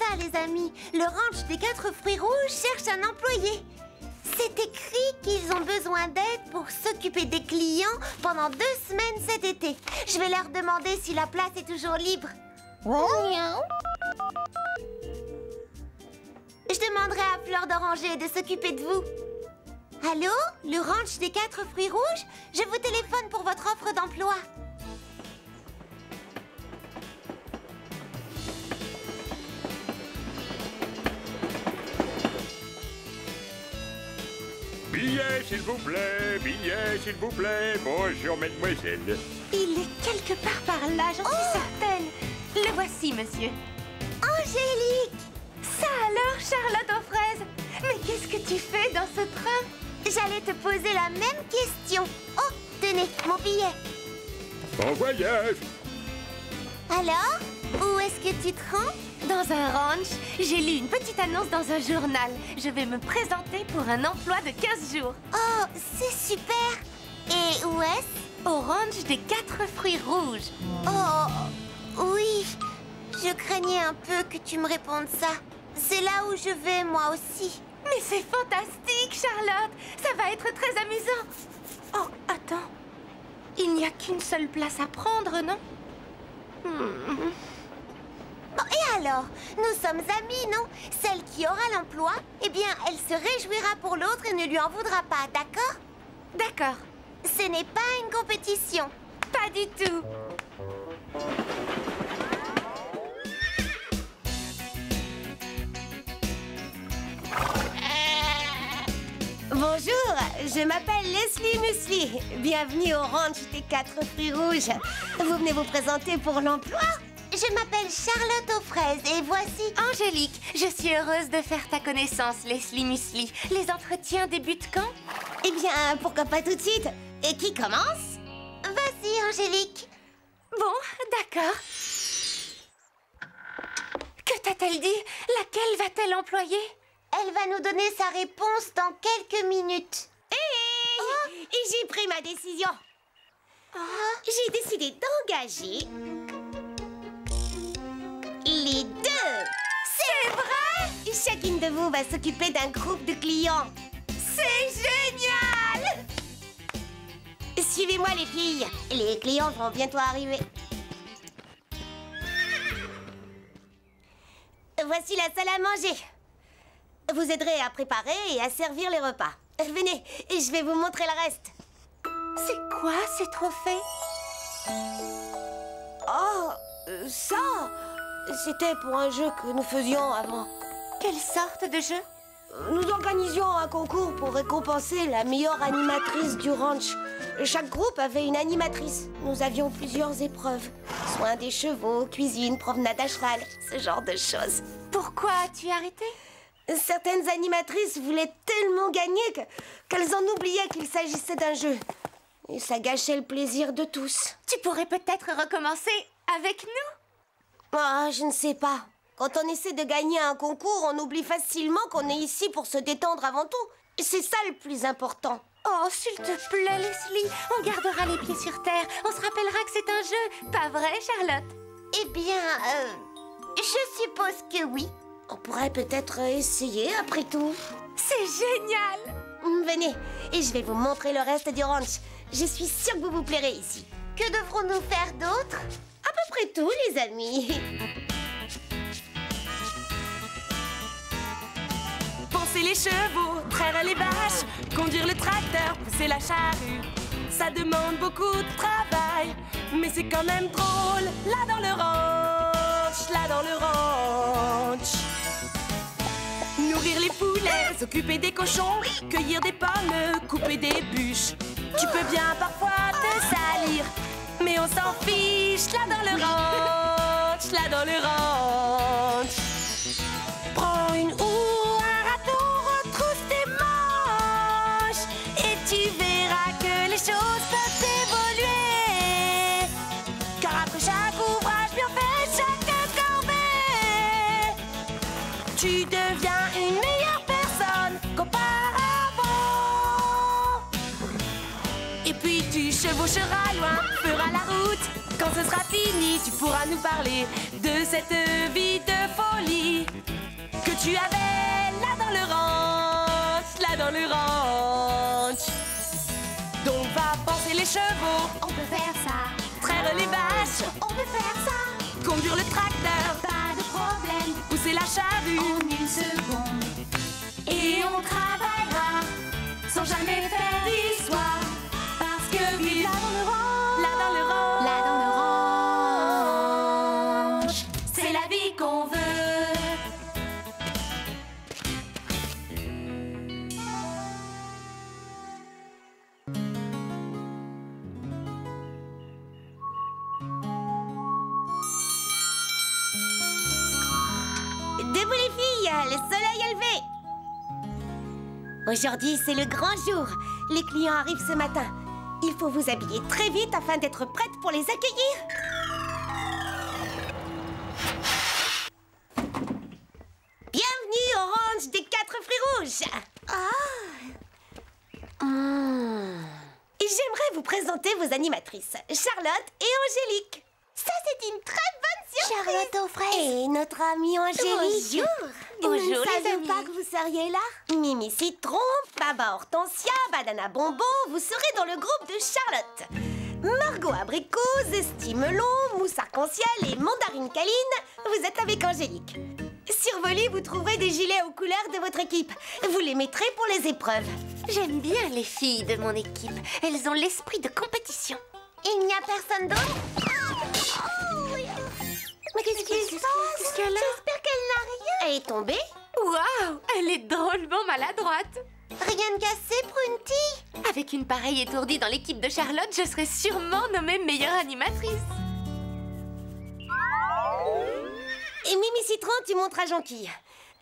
ça, les amis. Le ranch des 4 fruits rouges cherche un employé. C'est écrit qu'ils ont besoin d'aide pour s'occuper des clients pendant 2 semaines cet été. Je vais leur demander si la place est toujours libre. Je demanderai à Fleur d'Oranger de s'occuper de vous. Allô? Le ranch des 4 fruits rouges? Je vous téléphone pour votre offre d'emploi. Billet, s'il vous plaît, billet, s'il vous plaît. Bonjour, mademoiselle. Il est quelque part par là, j'en suis certaine. Le voici, monsieur. Angélique! Ça alors, Charlotte aux fraises? Mais qu'est-ce que tu fais dans ce train? J'allais te poser la même question. Oh, tenez, mon billet. Bon voyage. Alors, où est-ce que tu te rends? Dans un ranch, j'ai lu une petite annonce dans un journal. Je vais me présenter pour un emploi de 15 jours. Oh, c'est super. Et où est-ce? Au ranch des 4 fruits rouges. Oh, oui. Je craignais un peu que tu me répondes ça. C'est là où je vais, moi aussi. Mais c'est fantastique, Charlotte! Ça va être très amusant. Oh, attends. Il n'y a qu'une seule place à prendre, non? Bon, et alors? Nous sommes amis, non? Celle qui aura l'emploi, eh bien, elle se réjouira pour l'autre et ne lui en voudra pas, d'accord? D'accord. Ce n'est pas une compétition. Pas du tout. Bonjour, je m'appelle Leslie Musli. Bienvenue au ranch des 4 fruits rouges. Vous venez vous présenter pour l'emploi? Je m'appelle Charlotte aux fraises et voici... Angélique, je suis heureuse de faire ta connaissance, Leslie Musli. Les entretiens débutent quand? Eh bien, pourquoi pas tout de suite? Et qui commence? Vas-y, Angélique. Bon, d'accord. Que t'a-t-elle dit? Laquelle va-t-elle employer? Elle va nous donner sa réponse dans quelques minutes. Et j'ai pris ma décision. J'ai décidé d'engager les 2. C'est vrai? Chacune de vous va s'occuper d'un groupe de clients. C'est génial! Suivez-moi les filles. Les clients vont bientôt arriver. Voici la salle à manger. Vous aiderez à préparer et à servir les repas. Venez, et je vais vous montrer le reste. C'est quoi ces trophées? Oh, ça, c'était pour un jeu que nous faisions avant. Quelle sorte de jeu? Nous organisions un concours pour récompenser la meilleure animatrice du ranch. Chaque groupe avait une animatrice. Nous avions plusieurs épreuves. Soins des chevaux, cuisine, promenade à cheval, ce genre de choses. Pourquoi as-tu arrêté? Certaines animatrices voulaient tellement gagner qu'elles en oubliaient qu'il s'agissait d'un jeu. Et ça gâchait le plaisir de tous. Tu pourrais peut-être recommencer avec nous? Ah, je ne sais pas. Quand on essaie de gagner un concours, on oublie facilement qu'on est ici pour se détendre avant tout. C'est ça le plus important. Oh, s'il te plaît, Leslie, on gardera les pieds sur terre. On se rappellera que c'est un jeu. Pas vrai, Charlotte? Eh bien, je suppose que oui. On pourrait peut-être essayer après tout. C'est génial! Venez, et je vais vous montrer le reste du ranch. Je suis sûre que vous vous plairez ici. Que devrons-nous faire d'autre? À peu près tout, les amis. Poncer les chevaux, traire les vaches, conduire le tracteur, pousser la charrue. Ça demande beaucoup de travail, mais c'est quand même drôle. Là dans le ranch, là dans le ranch. Nourrir les poulets, s'occuper des cochons, cueillir des pommes, couper des bûches. Tu peux bien parfois te salir, mais on s'en fiche. Là dans le ranch, là dans le ranch. Prends une houe, un râteau, retrousse tes manches, et tu verras que les choses peuvent évoluer. Car après chaque ouvrage bien fait, chaque corvée, tu deviens une meilleure personne qu'auparavant. Et puis tu chevaucheras loin, feras la route. Quand ce sera fini, tu pourras nous parler de cette vie de folie. tu avais là dans le ranch. Donc va penser les chevaux, On peut faire ça, traire les vaches, on peut faire ça. conduire le tracteur, Pas de problème, pousser la charrue. en une seconde. Et on travaillera sans jamais faire d'histoire. Parce que vivre là dans le ranch, Là dans le ranch, c'est la vie qu'on veut. Debout les filles, le soleil est levé. Aujourd'hui, c'est le grand jour. Les clients arrivent ce matin. Il faut vous habiller très vite afin d'être prête pour les accueillir. Bienvenue au ranch des 4 fruits rouges. Et j'aimerais vous présenter vos animatrices, Charlotte et Angélique. Ça, c'est une très bonne surprise. Charlotte aux fraises. Et notre amie Angélique. Bonjour, Nous ne les savions amis. pas que vous seriez là. Mimi Citron, Baba Hortensia, Banana Bonbon, vous serez dans le groupe de Charlotte. Margot Abricot, Zesty Melon, Mousse Arc-en-Ciel et Mandarine Caline, vous êtes avec Angélique. Sur vos lits, vous trouverez des gilets aux couleurs de votre équipe. Vous les mettrez pour les épreuves. J'aime bien les filles de mon équipe. Elles ont l'esprit de compétition. Il n'y a personne d'autre? Mais qu'est-ce qui se passe? Qu'est-ce qu'elle a? J'espère qu'elle n'a rien. Elle est tombée. Waouh, elle est drôlement maladroite. Rien de cassé, Prunty? Avec une pareille étourdie dans l'équipe de Charlotte, je serais sûrement nommée meilleure animatrice. Et Mimi Citron, tu montres à Jonquille.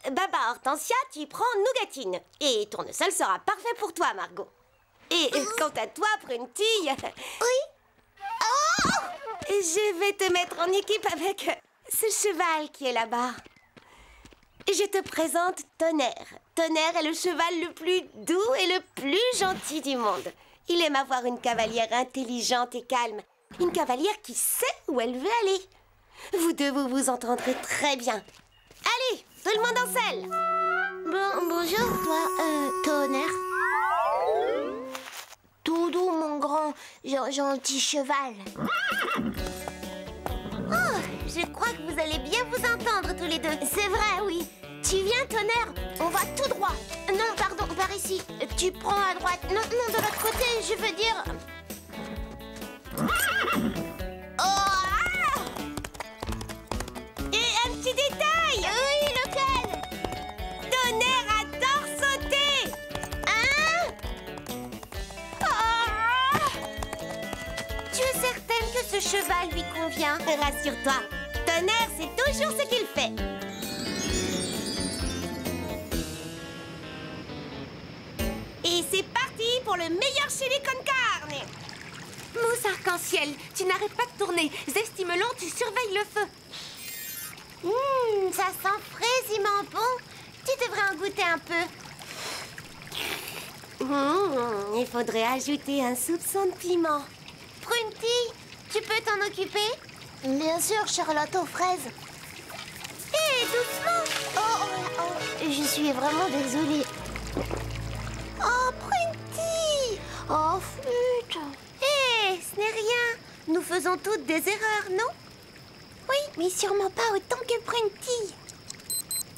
Baba Hortensia, tu prends Nougatine. Et Tournesol sera parfait pour toi, Margot. Et quant à toi, Prunty... Oui. Je vais te mettre en équipe avec ce cheval qui est là-bas. Je te présente Tonnerre. Tonnerre est le cheval le plus doux et le plus gentil du monde. Il aime avoir une cavalière intelligente et calme. Une cavalière qui sait où elle veut aller. Vous deux, vous vous entendrez très bien. Allez, tout le monde en selle. Bonjour, toi, Tonnerre. Tout doux, mon grand, gentil cheval. Oh, je crois que vous allez bien vous entendre tous les deux. C'est vrai, oui. Tu viens, Tonnerre? On va tout droit. Non, pardon, par ici. Tu prends à droite. Non, de l'autre côté, je veux dire... Et un petit détail. Oui, lequel? Tonnerre adore sauter. Hein? Tu es certaine que ce cheval lui convient? Rassure-toi, Tonnerre, c'est toujours ce qu'il fait. Et c'est parti pour le meilleur chili con carne. Mousse arc-en-ciel, tu n'arrêtes pas de tourner. Zesty Melon, tu surveilles le feu. Ça sent fraisiment bon. Tu devrais en goûter un peu. Il faudrait ajouter un soupçon de piment. Prunty, tu peux t'en occuper? Bien sûr, Charlotte aux fraises. Hé, doucement. Je suis vraiment désolée. Oh, Prunty. Oh, flûte. Hé, ce n'est rien. Nous faisons toutes des erreurs, non? Oui, mais sûrement pas autant que Prunty.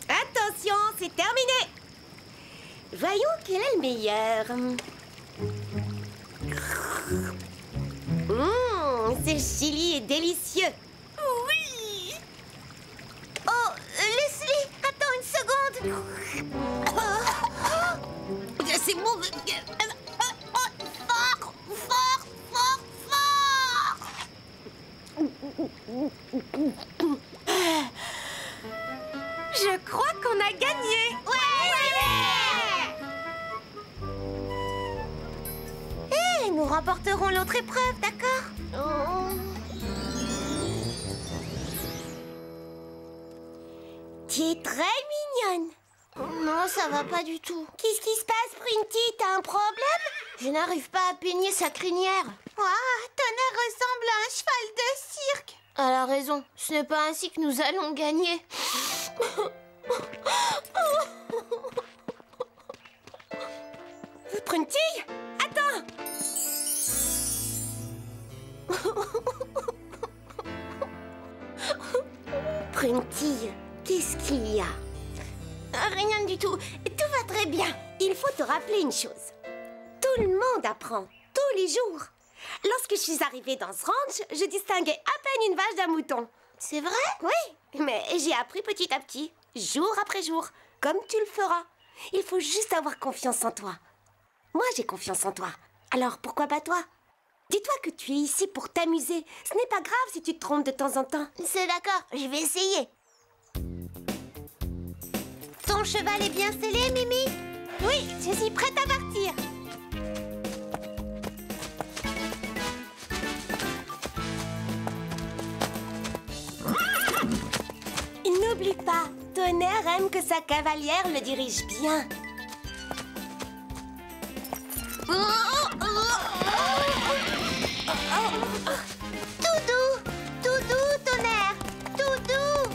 Attention, c'est terminé. Voyons quel est le meilleur. Ce chili est délicieux. Oui. Oh, Leslie, attends une seconde. C'est bon. Fort, fort, fort, fort. Je crois qu'on a gagné. Hé, nous remporterons l'autre épreuve, d'accord? Tu es très mignonne. Non, ça va pas du tout. Qu'est-ce qui se passe, Prunty? T'as un problème? Je n'arrive pas à peigner sa crinière. Tonnerre ressemble à un cheval de cirque. Elle a raison, ce n'est pas ainsi que nous allons gagner. Prunty, attends. Prunty, qu'est-ce qu'il y a? Rien du tout. Tout va très bien. Il faut te rappeler une chose. Tout le monde apprend, tous les jours. Lorsque je suis arrivée dans ce ranch, je distinguais à peine une vache d'un mouton. C'est vrai? Oui, mais j'ai appris petit à petit, jour après jour, comme tu le feras. Il faut juste avoir confiance en toi. Moi, j'ai confiance en toi. Alors, pourquoi pas toi? Dis-toi que tu es ici pour t'amuser. Ce n'est pas grave si tu te trompes de temps en temps. C'est d'accord, je vais essayer. Ton cheval est bien scellé, Mimi? Oui, je suis prête à partir. N'oublie pas, Tonnerre aime que sa cavalière le dirige bien. Doudou, Tonnerre, Doudou.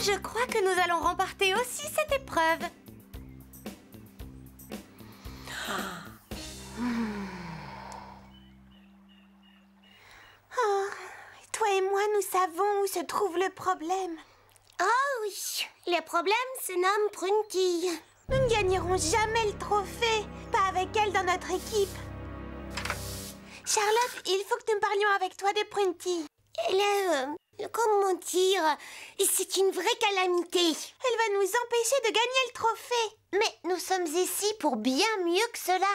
Je crois que nous allons remporter aussi cette épreuve. Oh, toi et moi, nous savons où se trouve le problème. Oh oui, le problème se nomme Prunty. Nous ne gagnerons jamais le trophée, pas avec elle dans notre équipe. Charlotte, il faut que nous parlions avec toi de Prunty. Comment dire, c'est une vraie calamité. Elle va nous empêcher de gagner le trophée. Mais nous sommes ici pour bien mieux que cela.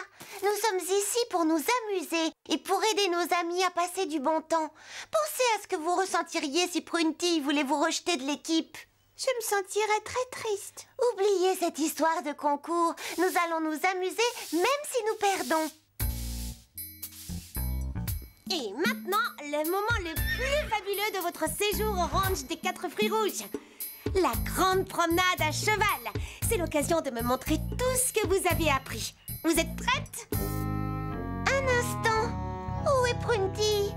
Nous sommes ici pour nous amuser et pour aider nos amis à passer du bon temps. Pensez à ce que vous ressentiriez si Prunty voulait vous rejeter de l'équipe. Je me sentirais très triste. Oubliez cette histoire de concours. Nous allons nous amuser même si nous perdons. Et maintenant, le moment le plus fabuleux de votre séjour au ranch des 4 fruits rouges. La grande promenade à cheval. C'est l'occasion de me montrer tout ce que vous avez appris. Vous êtes prêtes? Un instant. Où est Prunty?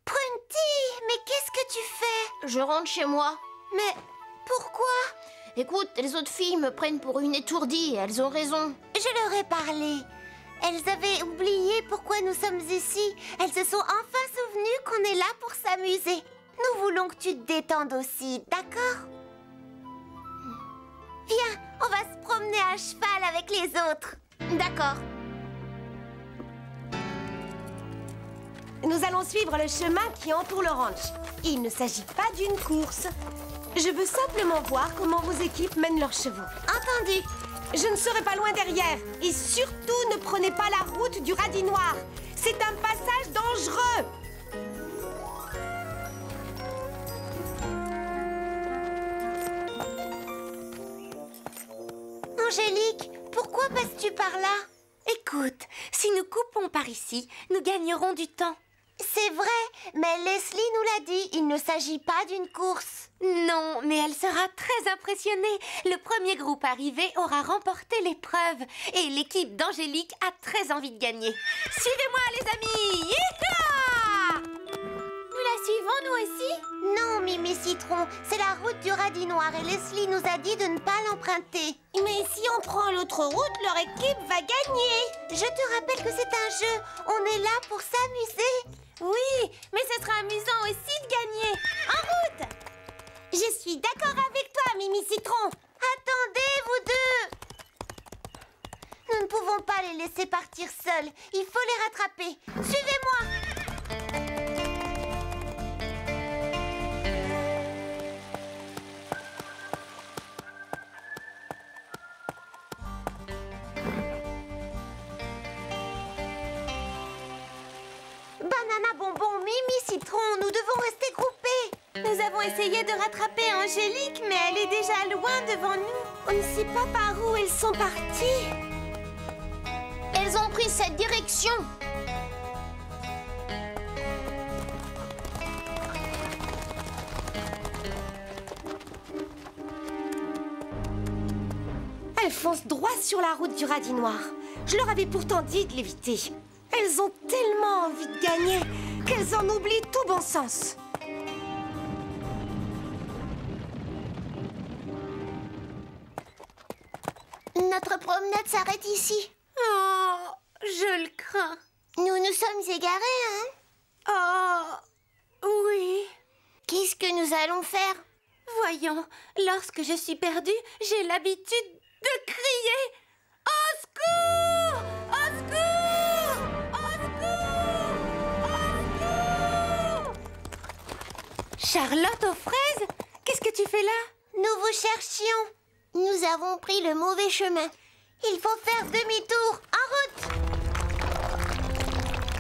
Prunty, mais qu'est-ce que tu fais? Je rentre chez moi. Mais pourquoi? Écoute, les autres filles me prennent pour une étourdie et elles ont raison. Je leur ai parlé. Elles avaient oublié pourquoi nous sommes ici. Elles se sont enfin souvenues qu'on est là pour s'amuser. Nous voulons que tu te détendes aussi, d'accord? Viens, on va se promener à cheval avec les autres. D'accord. Nous allons suivre le chemin qui entoure le ranch. Il ne s'agit pas d'une course. Je veux simplement voir comment vos équipes mènent leurs chevaux. Entendu. Je ne serai pas loin derrière. Et surtout, ne prenez pas la route du radis noir. C'est un passage dangereux. Angélique, pourquoi passes-tu par là? Écoute, si nous coupons par ici, nous gagnerons du temps. C'est vrai, mais Leslie nous l'a dit, il ne s'agit pas d'une course. Non, mais elle sera très impressionnée. Le premier groupe arrivé aura remporté l'épreuve. Et l'équipe d'Angélique a très envie de gagner. Suivez-moi, les amis! Yeeha! Nous la suivons, nous aussi? Non, Mimi Citron, c'est la route du radis noir et Leslie nous a dit de ne pas l'emprunter. Mais si on prend l'autre route, leur équipe va gagner. Je te rappelle que c'est un jeu. On est là pour s'amuser. Oui, mais ce sera amusant aussi de gagner. En route! Je suis d'accord avec toi, Mimi Citron. Attendez, vous deux! Nous ne pouvons pas les laisser partir seuls. Il faut les rattraper. Suivez-moi! Banana, bonbon, Mimi, Citron, nous devons rester groupés. Nous avons essayé de rattraper Angélique, mais elle est déjà loin devant nous. On ne sait pas par où elles sont parties. Elles ont pris cette direction. Elles foncent droit sur la route du radis noir. Je leur avais pourtant dit de l'éviter. Elles ont tellement envie de gagner qu'elles en oublient tout bon sens. notre promenade s'arrête ici. Oh, je le crains. Nous nous sommes égarés, hein? Oh, oui. Qu'est-ce que nous allons faire? Voyons, lorsque je suis perdue, j'ai l'habitude de crier « Au secours! Au secours! Au secours! Au secours !» Charlotte aux fraises, qu'est-ce que tu fais là? Nous vous cherchions. Nous avons pris le mauvais chemin. Il faut faire demi-tour. En route!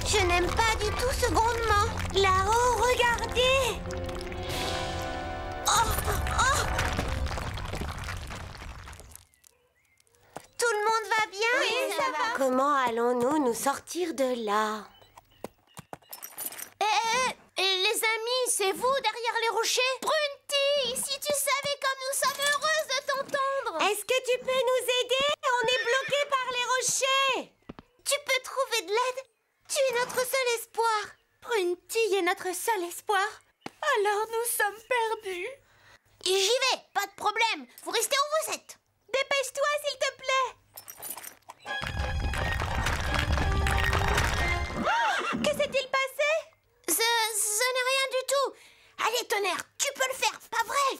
Je n'aime pas du tout ce grondement. Là-haut, regardez! Oh, oh! Tout le monde va bien? Oui, ça va. Comment allons-nous nous sortir de là? Les amis, c'est vous derrière les rochers? Prunty, si tu savais comme nous sommes heureuses de t'entendre! Est-ce que tu peux nous aider? On est bloqués par les rochers. Tu peux trouver de l'aide? Tu es notre seul espoir. Prunty est notre seul espoir. Alors nous sommes perdus. J'y vais, pas de problème. Vous restez où vous êtes. Dépêche-toi, s'il te plaît. Que s'est-il passé? Ce n'est rien du tout. Allez, tonnerre, tu peux le faire, pas vrai?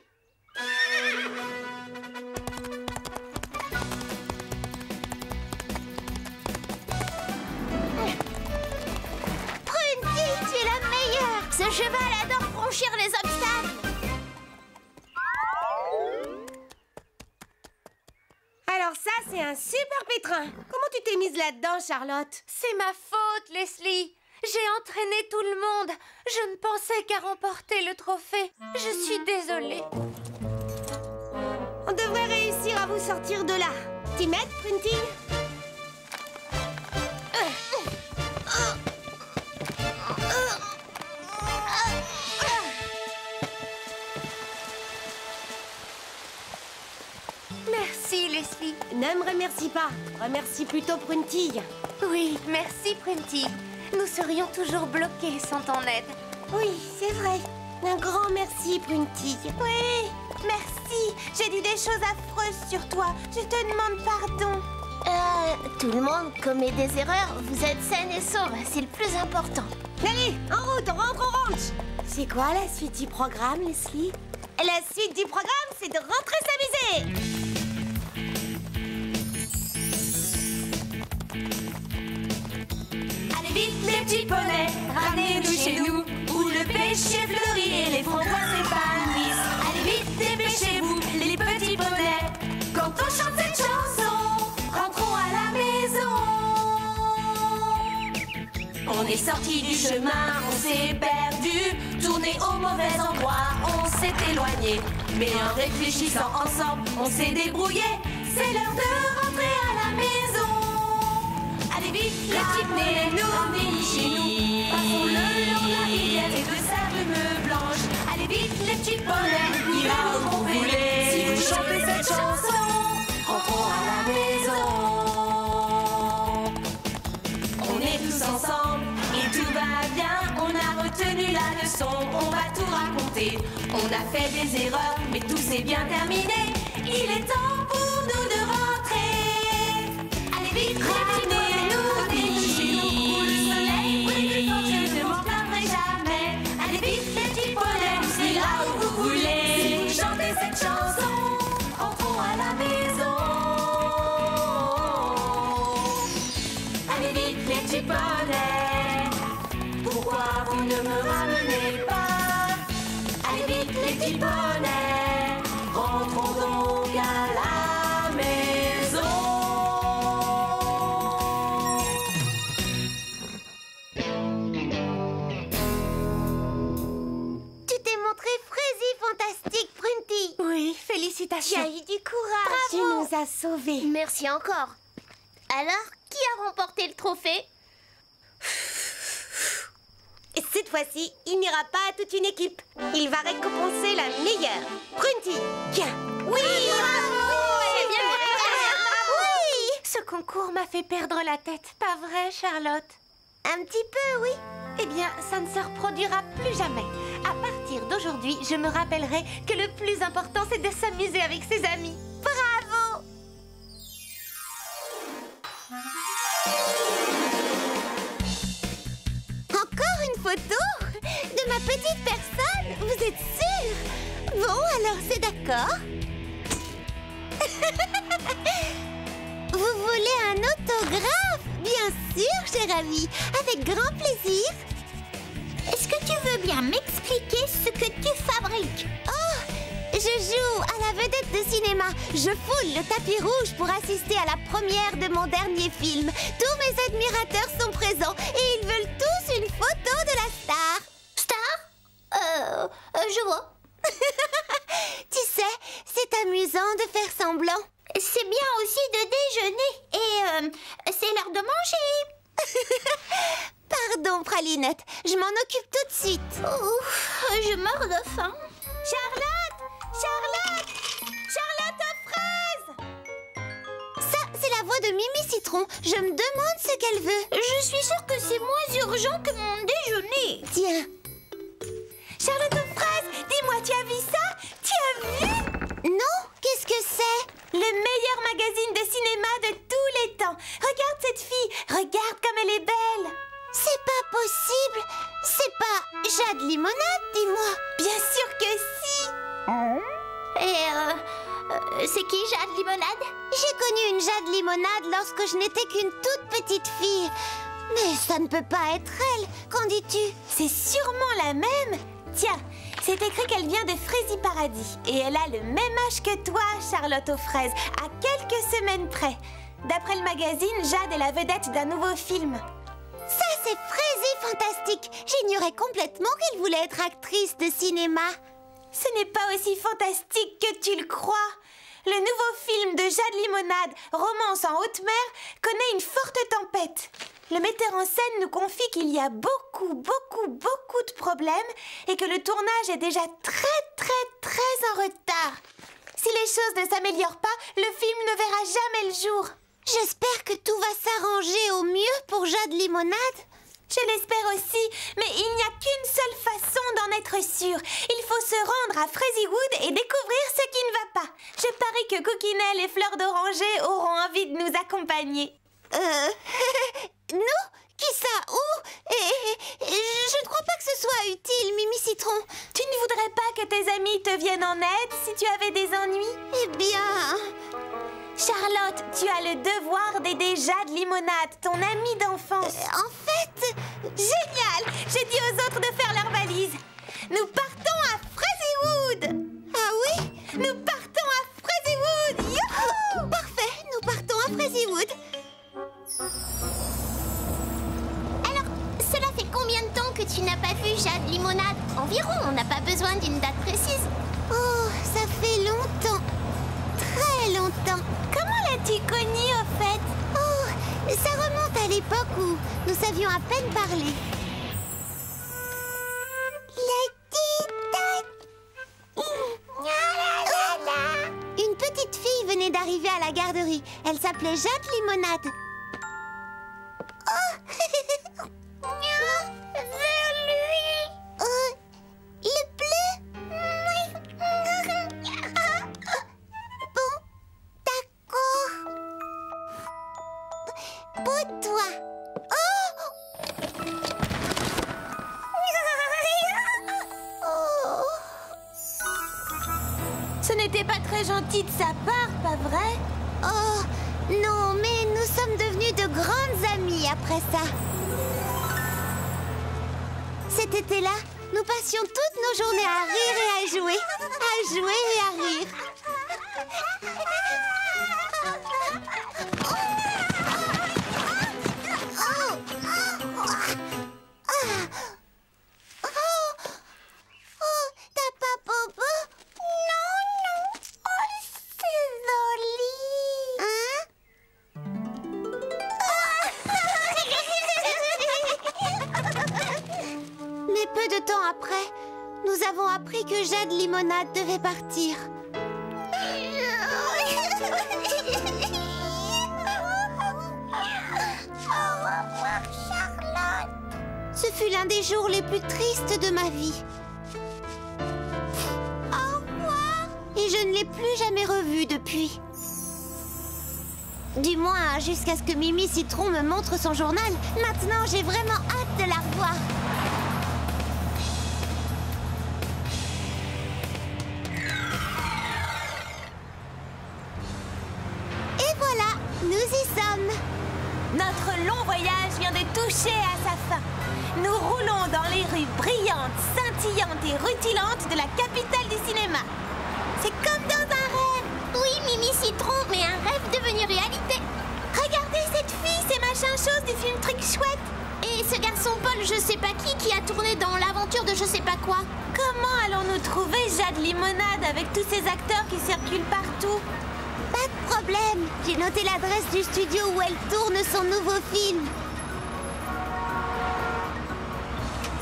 Prunty, tu es la meilleure. Ce cheval adore franchir les obstacles. Alors ça, c'est un super pétrin. Comment tu t'es mise là-dedans, Charlotte? C'est ma faute, Leslie. J'ai entraîné tout le monde. Je ne pensais qu'à remporter le trophée. Je suis désolée. On devrait réussir à vous sortir de là. T'y mets, Prunty? Merci, Leslie. Ne me remercie pas. Remercie plutôt Prunty. Oui, merci, Prunty. Nous serions toujours bloqués sans ton aide. Oui, c'est vrai. Un grand merci, Prunty. Oui, merci. J'ai dit des choses affreuses sur toi. Je te demande pardon. Tout le monde commet des erreurs. Vous êtes saine et sauve, c'est le plus important. Allez, en route, on rentre au ranch. C'est quoi la suite du programme, Leslie? La suite du programme, c'est de rentrer s'amuser. Allez vite les petits poneys, ramenez-nous chez nous, où le péché fleurit et les framboises s'épanouissent. Allez vite, dépêchez-vous, les petits poneys. Quand on chante cette chanson, rentrons à la maison. On est sorti du chemin, on s'est perdu, tourné au mauvais endroit, on s'est éloigné. Mais en réfléchissant ensemble, on s'est débrouillé. C'est l'heure de rentrer à la maison. Allez vite, les petits poneys, nous chez nous. Passons le long de la rivière et de sa brume blanche. Allez vite, les petits poneys, ira où vous voulez. Si vous chantez cette chanson, rentrons à la maison. On est tous ensemble et tout va bien. On a retenu la leçon, on va tout raconter. On a fait des erreurs, mais tout s'est bien terminé. Il est temps pour nous de rentrer. Allez vite, ramenez-nous chez nous, où le soleil brille plus fort, je ne m'en plaindrai jamais. Allez vite, les petits poneys, c'est là où vous voulez. Si vous chantez cette chanson, rentrons à la maison. Allez vite, les petits poneys, pourquoi vous ne me ramenez pas? Allez vite, les petits poneys, rentrons donc à la maison. Tu t'es montré fraisi fantastique, Prunty. Oui, Tu félicitations. as eu du courage. Tu nous as sauvés. Merci encore. Alors, qui a remporté le trophée? Et cette fois-ci, il n'ira pas à toute une équipe. Il va récompenser la meilleure. Prunty, tiens. Oui, bravo. C'est bien mérité. Oui. Ce concours m'a fait perdre la tête, pas vrai, Charlotte? Un petit peu, oui. Eh bien, ça ne se reproduira plus jamais. À partir d'aujourd'hui, je me rappellerai que le plus important, c'est de s'amuser avec ses amis. Bravo. la petite personne? Vous êtes sûre? Bon, alors c'est d'accord. Vous voulez un autographe? Bien sûr, cher ami, avec grand plaisir. Est-ce que tu veux bien m'expliquer ce que tu fabriques? Oh, je joue à la vedette de cinéma. Je foule le tapis rouge pour assister à la première de mon dernier film. Tous mes admirateurs sont présents et ils veulent tous une photo de la star. Star? Je vois. Tu sais, c'est amusant de faire semblant. C'est bien aussi de déjeuner. Et c'est l'heure de manger. Pardon, Pralinette, je m'en occupe tout de suite. Ouf, je meurs de faim. Charlotte! Charlotte! Charlotte aux fraises! Ça, c'est la voix de Mimi Citron. Je me demande ce qu'elle veut. Je suis sûre que c'est moins urgent que mon déjeuner. Tiens. Charlotte aux fraises, dis-moi, tu as vu ça? Tu as vu? Non? Qu'est-ce que c'est? Le meilleur magazine de cinéma de tous les temps. Regarde cette fille, regarde comme elle est belle. C'est pas possible. C'est pas Jade Limonade, dis-moi. Bien sûr que si. Et c'est qui Jade Limonade? J'ai connu une Jade Limonade lorsque je n'étais qu'une toute petite fille. Mais ça ne peut pas être elle. Qu'en dis-tu? C'est sûrement la même. Tiens, c'est écrit qu'elle vient de Fraisy Paradis. Et elle a le même âge que toi, Charlotte aux fraises, à quelques semaines près. D'après le magazine, Jade est la vedette d'un nouveau film. Ça, c'est Fraisy fantastique. J'ignorais complètement qu'elle voulait être actrice de cinéma. Ce n'est pas aussi fantastique que tu le crois. Le nouveau film de Jade Limonade, Romance en haute mer, connaît une forte tempête. Le metteur en scène nous confie qu'il y a beaucoup de problèmes et que le tournage est déjà très en retard. Si les choses ne s'améliorent pas, le film ne verra jamais le jour. J'espère que tout va s'arranger au mieux pour Jade Limonade. Je l'espère aussi, mais il n'y a qu'une seule façon d'en être sûr. Il faut se rendre à Frazywood et découvrir ce qui ne va pas. Je parie que Cookinelle et Fleur d'Oranger auront envie de nous accompagner. Nous? Qui ça? Où? Je ne crois pas que ce soit utile, Mimi Citron. Tu ne voudrais pas que tes amis te viennent en aide si tu avais des ennuis? Eh bien... Charlotte, tu as le devoir d'aider Jade Limonade, ton amie d'enfance. En fait... Génial! Je dis aux autres de faire leur valise. Nous partons à Frazywood! Ah oui? Nous partons à Frazywood! Youhou! Parfait, nous partons à Frazywood. Alors, cela fait combien de temps que tu n'as pas vu Jade Limonade? Environ, on n'a pas besoin d'une date précise. Oh, ça fait longtemps. Très longtemps. Comment l'as-tu connue, au fait? Oh, ça remonte à l'époque où nous savions à peine parler. Une petite fille venait d'arriver à la garderie. Elle s'appelait Jade Limonade. Oh. Vers lui. Le bleu? Bon, d'accord. Pour toi. Ce n'était pas très gentil de sa part, pas vrai? Oh, non, mais nous sommes devenus de grandes amies après ça. Cet été-là, nous passions toutes nos journées à rire et à jouer. À jouer et à rire. T'as pas bobo? Non. Oh, c'est joli. Mais peu de temps après, nous avons appris que Jade Limonade devait partir. Au revoir, Charlotte. Ce fut l'un des jours les plus tristes de ma vie. Au revoir. Et je ne l'ai plus jamais revue depuis. Du moins, jusqu'à ce que Mimi Citron me montre son journal. Maintenant, j'ai vraiment hâte de la revoir. Notre long voyage vient de toucher à sa fin. Nous roulons dans les rues brillantes, scintillantes et rutilantes de la capitale du cinéma. C'est comme dans un rêve. Oui, Mimi Citron, mais un rêve devenu réalité. Regardez cette fille, c'est machin chose du film Truc Chouette. Et ce garçon Paul, je sais pas qui a tourné dans l'aventure de je sais pas quoi. Comment allons-nous trouver Jade Limonade avec tous ces acteurs qui circulent partout? Pas de problème, j'ai noté l'adresse du studio où elle tourne son nouveau film.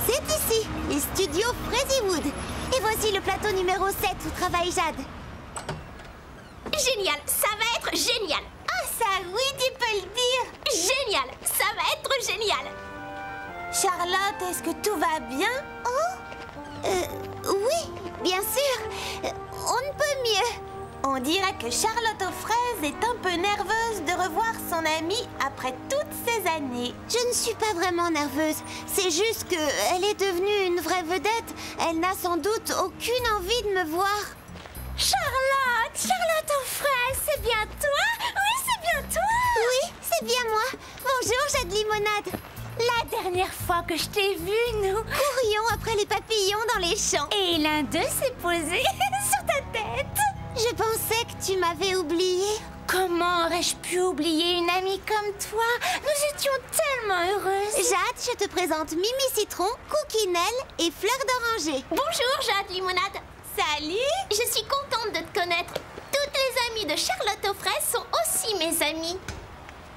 C'est ici, les studios Freddywood. Et voici le plateau numéro 7 où travaille Jade. Génial, ça va être génial. Ah ça, oui, tu peux le dire. Génial, ça va être génial. Charlotte, est-ce que tout va bien? Oui, bien sûr. On ne peut mieux. On dirait que Charlotte aux fraises est un peu nerveuse de revoir son amie après toutes ces années. Je ne suis pas vraiment nerveuse. C'est juste qu'elle est devenue une vraie vedette. Elle n'a sans doute aucune envie de me voir. Charlotte aux fraises, c'est bien toi? Oui, c'est bien toi. Oui, c'est bien moi. Bonjour, Jade Limonade. La dernière fois que je t'ai vue, nous courions après les papillons dans les champs. Et l'un d'eux s'est posé sur ta tête. Je pensais que tu m'avais oubliée. Comment aurais-je pu oublier une amie comme toi? Nous étions tellement heureuses. Jade, je te présente Mimi Citron, Cookinelle et Fleur d'Oranger. Bonjour, Jade Limonade. Salut. Je suis contente de te connaître. Toutes les amies de Charlotte aux fraises sont aussi mes amies.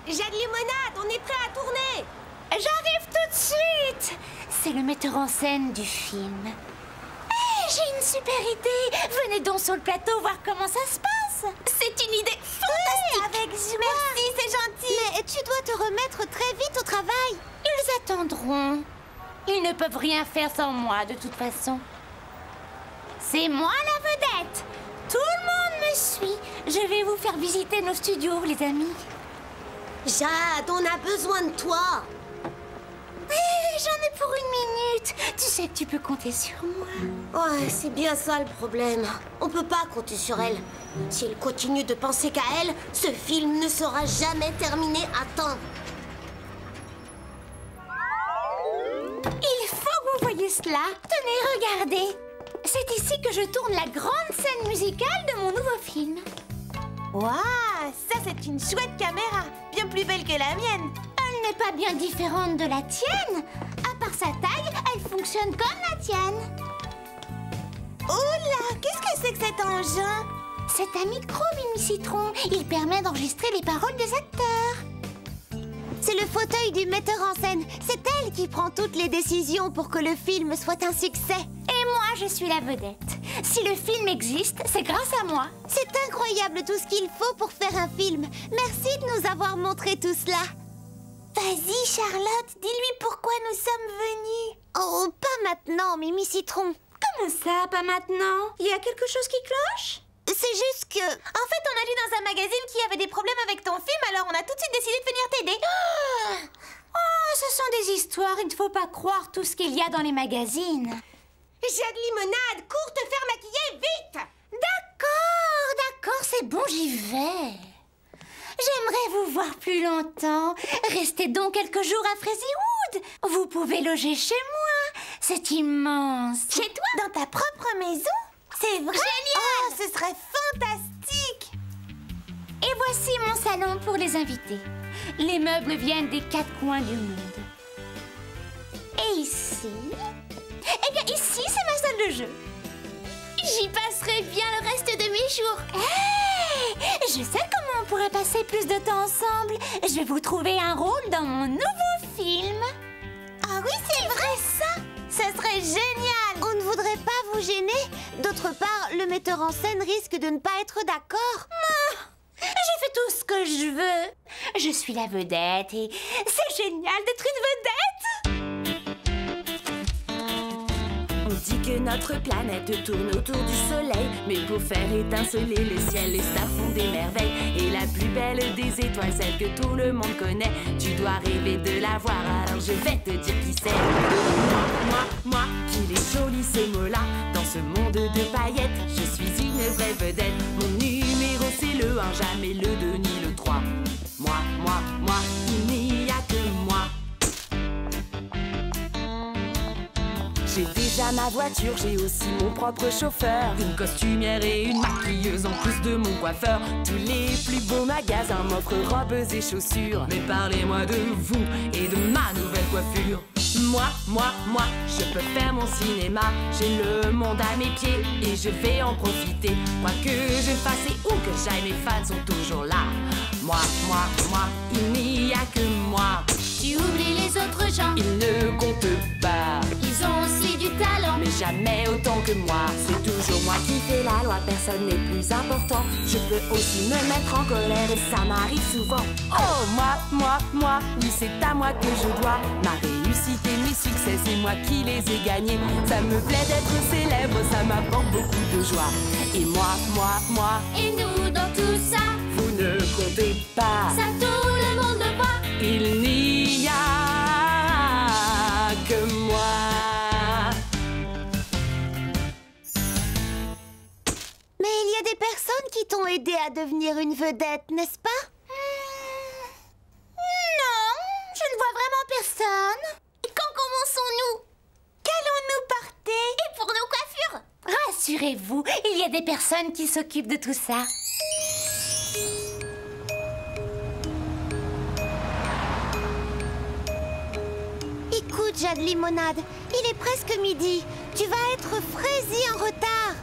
Jade Limonade, on est prêt à tourner. J'arrive tout de suite. C'est le metteur en scène du film. Hey, j'ai une super idée. Venez donc sur le plateau voir comment ça se passe. C'est une idée fantastique. Avec joie. Merci, c'est gentil. Mais tu dois te remettre très vite au travail. Ils attendront. Ils ne peuvent rien faire sans moi, de toute façon. C'est moi la vedette. Tout le monde me suit. Je vais vous faire visiter nos studios, les amis. Jade, on a besoin de toi. J'en ai pour une minute. Tu sais que tu peux compter sur moi. Ouais, c'est bien ça le problème. On peut pas compter sur elle. Si elle continue de penser qu'à elle, ce film ne sera jamais terminé à temps. Il faut que vous voyiez cela. Tenez, regardez. C'est ici que je tourne la grande scène musicale de mon nouveau film. Waouh, ça c'est une chouette caméra. Bien plus belle que la mienne. Elle n'est pas bien différente de la tienne. À part sa taille, elle fonctionne comme la tienne. Oula, qu'est-ce que c'est que cet engin? C'est un micro, Mimi Citron. Il permet d'enregistrer les paroles des acteurs. C'est le fauteuil du metteur en scène. C'est elle qui prend toutes les décisions pour que le film soit un succès. Et moi, je suis la vedette. Si le film existe, c'est grâce à moi. C'est incroyable tout ce qu'il faut pour faire un film. Merci de nous avoir montré tout cela. Vas-y, Charlotte, dis-lui pourquoi nous sommes venus. Oh, pas maintenant, Mimi Citron. Comment ça, pas maintenant? Il y a quelque chose qui cloche? C'est juste que... En fait, on a lu dans un magazine qu'il y avait des problèmes avec ton film, alors on a tout de suite décidé de venir t'aider. Oh, ce sont des histoires, il ne faut pas croire tout ce qu'il y a dans les magazines. Jade Limonade, cours te faire maquiller vite. D'accord, c'est bon, j'y vais. J'aimerais vous voir plus longtemps. Restez donc quelques jours à Freddywood. Vous pouvez loger chez moi. C'est immense. Chez toi? Dans ta propre maison? C'est vrai? Génial! Oh, ce serait fantastique. Et voici mon salon pour les invités. Les meubles viennent des 4 coins du monde. Et ici? Eh bien, ici, c'est ma salle de jeu. J'y passerai bien le reste de mes jours. Hey, je sais comment on pourrait passer plus de temps ensemble. Je vais vous trouver un rôle dans mon nouveau film. Ah oui, c'est vrai ça. Ce serait génial. On ne voudrait pas vous gêner. D'autre part, le metteur en scène risque de ne pas être d'accord. Je fais tout ce que je veux. Je suis la vedette et c'est génial d'être une vedette. On dit que notre planète tourne autour du soleil, mais pour faire étinceler le ciel, les stars font des merveilles. Et la plus belle des étoiles, celle que tout le monde connaît, tu dois rêver de la voir, alors je vais te dire qui c'est. Moi, qu'il est joli ce mot-là. Dans ce monde de paillettes, je suis une vraie vedette. Mon numéro c'est le 1, jamais le 2 ni le 3. Moi, ma voiture, j'ai aussi mon propre chauffeur. Une costumière et une maquilleuse en plus de mon coiffeur. Tous les plus beaux magasins m'offrent robes et chaussures. Mais parlez-moi de vous et de ma nouvelle coiffure. Moi, je peux faire mon cinéma. J'ai le monde à mes pieds et je vais en profiter. Quoi que je fasse et où que j'aille, mes fans sont toujours là. Moi, il n'y a que moi. Tu oublies les autres gens. Ils ne comptent pas. Ils ont aussi du talent. Mais jamais autant que moi. C'est toujours moi qui fais la loi, personne n'est plus important. Je peux aussi me mettre en colère et ça m'arrive souvent. Oh, moi, oui, c'est à moi que je dois ma réussite et mes succès, c'est moi qui les ai gagnés. Ça me plaît d'être célèbre, ça m'apporte beaucoup de joie. Et moi, Et nous dans tout ça, vous ne comptez pas. ça tout le monde le voit. Il n'y a que moi. Mais il y a des personnes qui t'ont aidé à devenir une vedette, n'est-ce pas? Non, je ne vois vraiment personne. Et quand commençons-nous? Qu'allons-nous porter? Et pour nos coiffures? Rassurez-vous, il y a des personnes qui s'occupent de tout ça. Écoute, Jade Limonade, il est presque midi. Tu vas être fraisi en retard.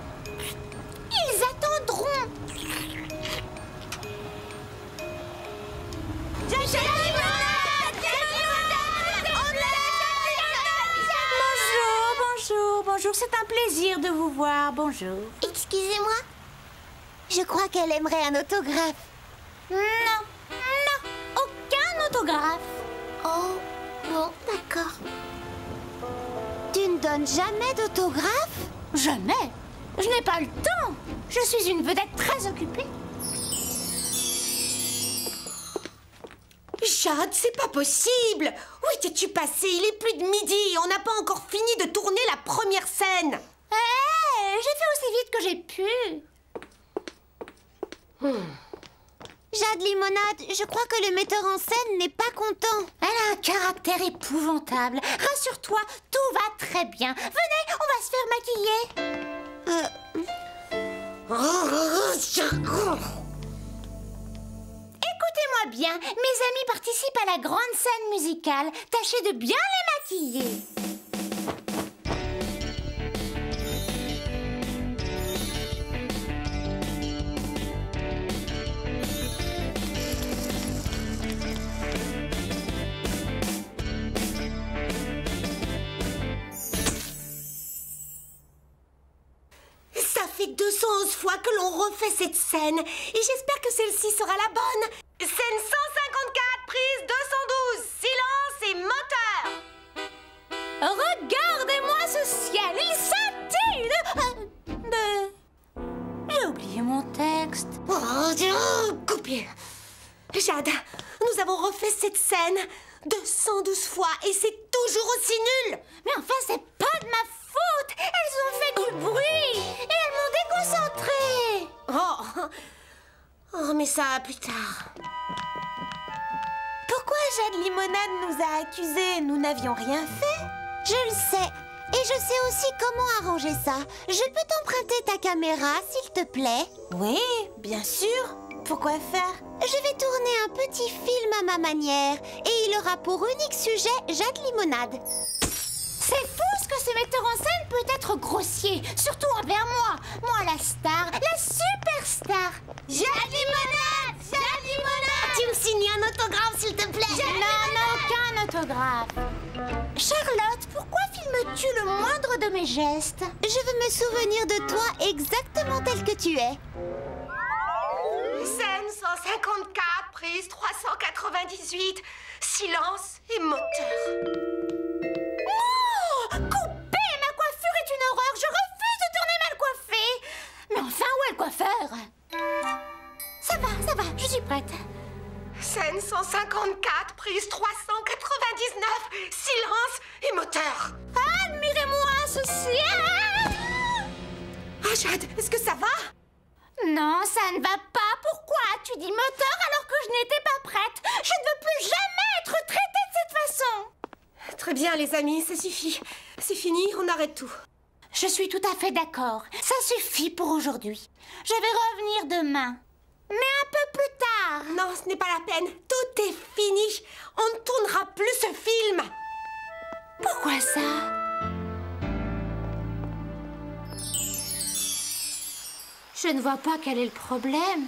Ils attendront. Bonjour, c'est un plaisir de vous voir, bonjour. Excusez-moi. Je crois qu'elle aimerait un autographe. Non, aucun autographe. Oh, bon, d'accord. Tu ne donnes jamais d'autographe? Jamais. Je n'ai pas le temps. Je suis une vedette très occupée. Jade, c'est pas possible. Où étais-tu passé? Il est plus de midi. On n'a pas encore fini de tourner la première scène. J'ai fait aussi vite que j'ai pu. Jade Limonade, je crois que le metteur en scène n'est pas content. Elle a un caractère épouvantable. Rassure-toi, tout va très bien. Venez, on va se faire maquiller. Écoutez-moi bien, mes amis participent à la grande scène musicale. Tâchez de bien les maquiller. Ça fait 211 fois que l'on refait cette scène. Et j'espère que celle-ci sera la bonne. Scène 154, prise 212. Silence et moteur. Regardez-moi ce ciel, il scintille J'ai oublié mon texte. Oh, Dieu, coupé. Jade, nous avons refait cette scène 212 fois et c'est toujours aussi nul. Mais enfin, c'est pas de ma faute. Elles ont fait du bruit et elles m'ont déconcentrée. Oh, mais ça plus tard. Pourquoi Jade Limonade nous a accusés? Nous n'avions rien fait. Je le sais. Et je sais aussi comment arranger ça. Je peux t'emprunter ta caméra, s'il te plaît? Oui, bien sûr. Pourquoi faire? Je vais tourner un petit film à ma manière. Et il aura pour unique sujet Jade Limonade. C'est fou ce que ce metteur en scène peut être grossier, surtout envers moi. Moi, la star, la superstar. Jade Limonade! Jade Limonade! Tu me signes un autographe, s'il te plaît? Non, aucun autographe. Charlotte, pourquoi filmes-tu le moindre de mes gestes? Je veux me souvenir de toi exactement tel que tu es. Scène 154, prise 398. Silence et moteur. Couper! Ma coiffure est une horreur! Je refuse de tourner mal coiffée! Mais enfin, où est le coiffeur? Ça va, je suis prête. Scène 154, prise 399. Silence et moteur. Admirez-moi ce ciel! Ah, Jade, est-ce que ça va? Non, ça ne va pas. Pourquoi as-tu dit moteur alors que je n'étais pas prête? Je ne veux plus jamais être traitée de cette façon. Très bien, les amis, ça suffit. C'est fini, on arrête tout. Je suis tout à fait d'accord. Ça suffit pour aujourd'hui. Je vais revenir demain. Mais un peu plus tard. Non, ce n'est pas la peine. Tout est fini. On ne tournera plus ce film. Pourquoi ça? Je ne vois pas quel est le problème.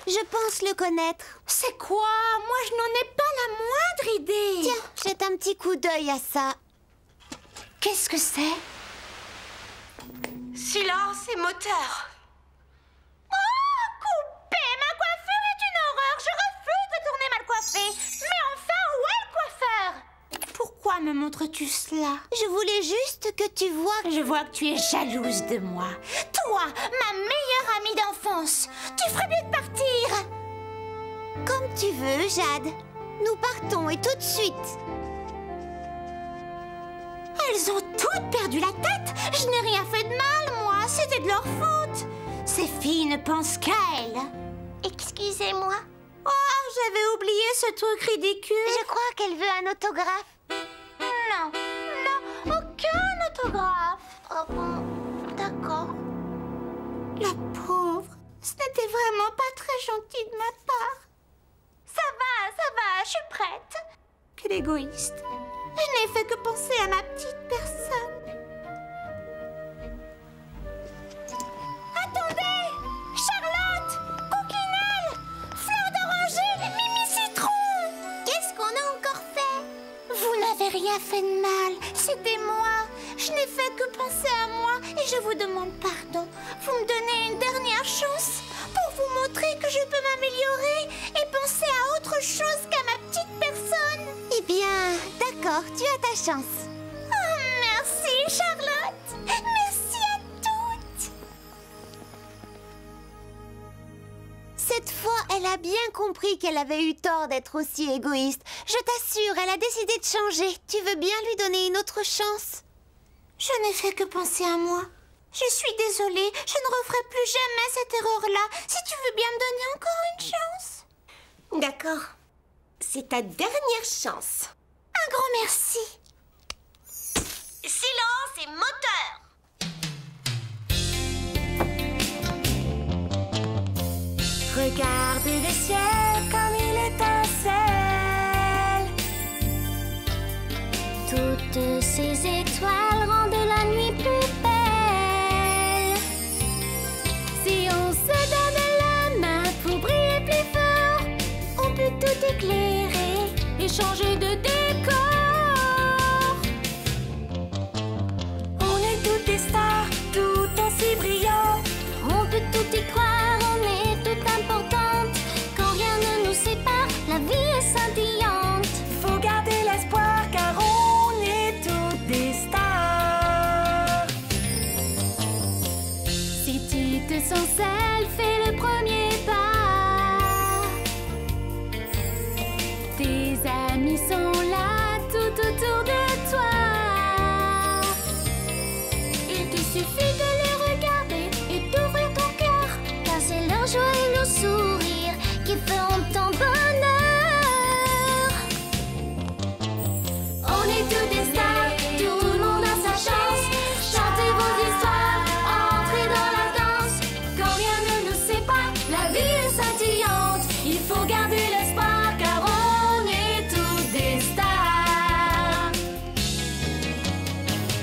Je pense le connaître. C'est quoi? Moi, je n'en ai pas la moindre idée. Tiens, jette un petit coup d'œil à ça. Qu'est-ce que c'est? Silence et moteur. Oh, coupé! Ma coiffure est une horreur. Je refuse de tourner mal coiffée. Mais enfin, où est le coiffeur? Pourquoi me montres-tu cela? Je voulais juste que tu vois... Je vois que tu es jalouse de moi. Toi, ma meilleure amie d'enfance. Tu ferais mieux de partir. Comme tu veux, Jade. Nous partons et tout de suite. Elles ont toutes perdu la tête. Je n'ai rien fait de mal, moi. C'était de leur faute. Ces filles ne pensent qu'à elles. Excusez-moi. Oh, j'avais oublié ce truc ridicule. Je crois qu'elle veut un autographe. Non, non, aucun autographe. Oh bon, d'accord. La pauvre, ce n'était vraiment pas très gentil de ma part. Ça va, je suis prête. Quelle égoïste. Je n'ai fait que penser à ma petite personne. Attendez! Charlotte! Coquinelle! Fleur d'oranger! Mimi Citron! Qu'est-ce qu'on a encore fait? Vous n'avez rien fait de mal, c'était moi. Je n'ai fait que penser à moi et je vous demande pardon. Vous me donnez une dernière chance pour vous montrer que je peux m'améliorer et penser à autre chose qu'à ma petite personne. Eh bien, d'accord, tu as ta chance. Oh, merci Charlotte. Merci à toutes. Cette fois, elle a bien compris qu'elle avait eu tort d'être aussi égoïste. Je t'assure, elle a décidé de changer. Tu veux bien lui donner une autre chance? Je n'ai fait que penser à moi. Je suis désolée, je ne referai plus jamais cette erreur-là. Si tu veux bien me donner encore une chance. D'accord. C'est ta dernière chance. Un grand merci. Silence et moteur! Regardez le ciel comme il étincelle. Toutes ces étoiles rendent la nuit plus belle. Si on se donne la main pour briller plus fort, on peut tout éclairer et changer de décor. On est toutes des stars, tout aussi brillantes. On peut tout y croire, on est toutes importantes. Quand rien ne nous sépare, la vie est scintillante. Faut garder l'espoir car on est toutes des stars. Si tu te sens seule, fais le premier pas. Tes amis sont là tout autour de toi. Il te suffit de les regarder et d'ouvrir ton cœur, car c'est leur joie et leur sourire qui feront ton bonheur. On est tous des stars, tout le monde a sa chance. Chantez vos histoires, entrez dans la danse. Quand rien ne nous sépare, la vie est scintillante. Il faut garder l'espoir car on est tous des stars.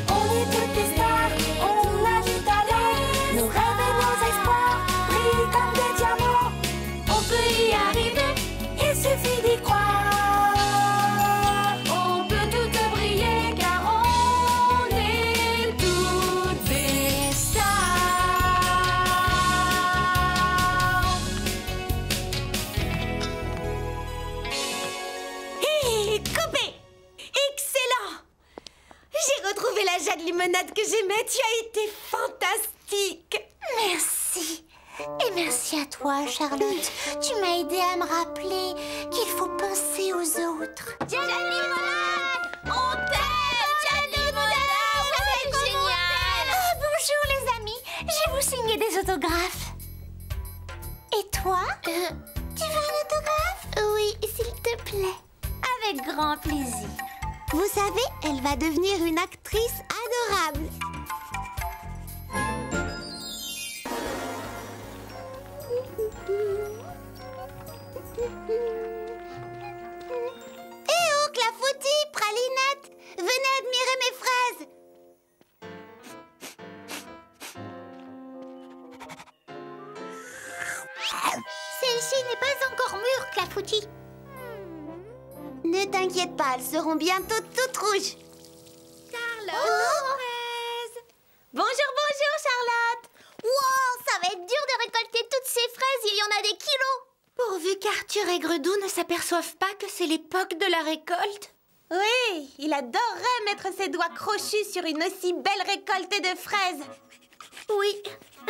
On est toutes des stars, on a du talent. Nos rêves et nos espoirs brillent comme des diamants. On peut y arriver, Il suffit d'y croire. on peut tout briller car on est toutes des stars. Hé, coupé! Excellent! J'ai retrouvé la Jade limonade que j'aimais. Tu as été fantastique. Merci. Et merci à toi, Charlotte. Tu m'as aidé à me rappeler qu'il faut penser aux autres. Jade limonade! On t'aime, Jade limonade! Vous êtes génial! Bonjour les amis, je vais vous signer des autographes. Et toi? Tu veux un autographe? Oui, s'il te plaît. Avec grand plaisir. Vous savez, elle va devenir une actrice adorable. Celle-ci n'est pas encore mûre, Clafoutis. Ne t'inquiète pas, elles seront bientôt toutes rouges. Charlotte, Bonjour, bonjour, Charlotte. Wow, ça va être dur de récolter toutes ces fraises, il y en a des kilos. pourvu qu'Arthur et Gredou ne s'aperçoivent pas que c'est l'époque de la récolte. Oui, il adorerait mettre ses doigts crochus sur une aussi belle récoltée de fraises. Oui,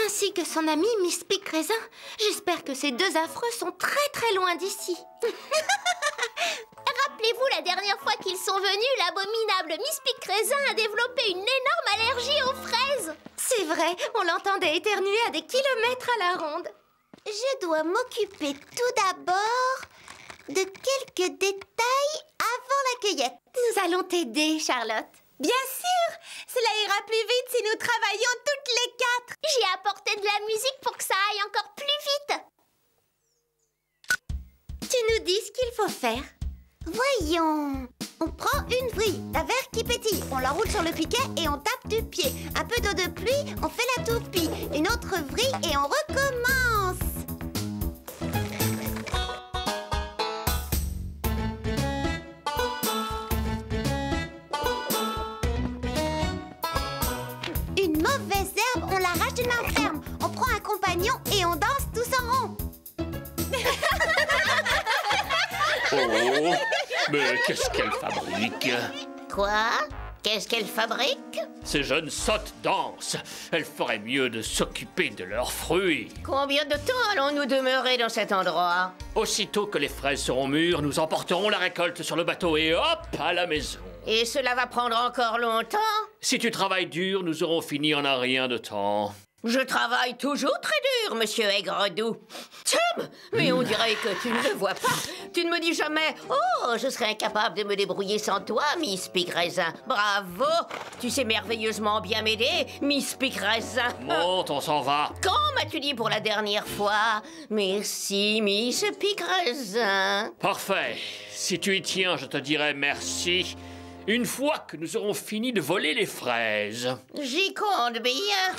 ainsi que son ami Miss Pic Raisin. J'espère que ces deux affreux sont très très loin d'ici. Rappelez-vous, la dernière fois qu'ils sont venus, l'abominable Miss Pic Raisin a développé une énorme allergie aux fraises. C'est vrai, on l'entendait éternuer à des kilomètres à la ronde. Je dois m'occuper tout d'abord de quelques détails avant la cueillette. Nous allons t'aider, Charlotte. Bien sûr, cela ira plus vite si nous travaillons toutes les quatre. J'ai apporté de la musique pour que ça aille encore plus vite. Tu nous dis ce qu'il faut faire. Voyons. On prend une vrille, un verre qui pétille, on l'enroule sur le piquet et on tape du pied. Un peu d'eau de pluie, on fait la toupie. Une autre vrille et on recommence. Une mauvaise herbe, on l'arrache d'une main ferme. On prend un compagnon et on danse tous en rond. Oh, mais qu'est-ce qu'elle fabrique? Quoi? Qu'est-ce qu'elle fabrique? Ces jeunes sottes dansent. Elles feraient mieux de s'occuper de leurs fruits. Combien de temps allons-nous demeurer dans cet endroit? Aussitôt que les fraises seront mûres, nous emporterons la récolte sur le bateau et hop, à la maison. Et cela va prendre encore longtemps? Si tu travailles dur, nous aurons fini en un rien de temps. Je travaille toujours très dur, monsieur Aigre-Doux. Tom, mais on dirait que tu ne le vois pas. Tu ne me dis jamais « Oh, je serais incapable de me débrouiller sans toi, Miss Pic Raisin. » Bravo, tu sais merveilleusement bien m'aider, Miss Pic Raisin. Monte, on s'en va. Quand m'as-tu dit pour la dernière fois? Merci, Miss Pic Raisin. Parfait. Si tu y tiens, je te dirai merci. Une fois que nous aurons fini de voler les fraises. J'y compte bien.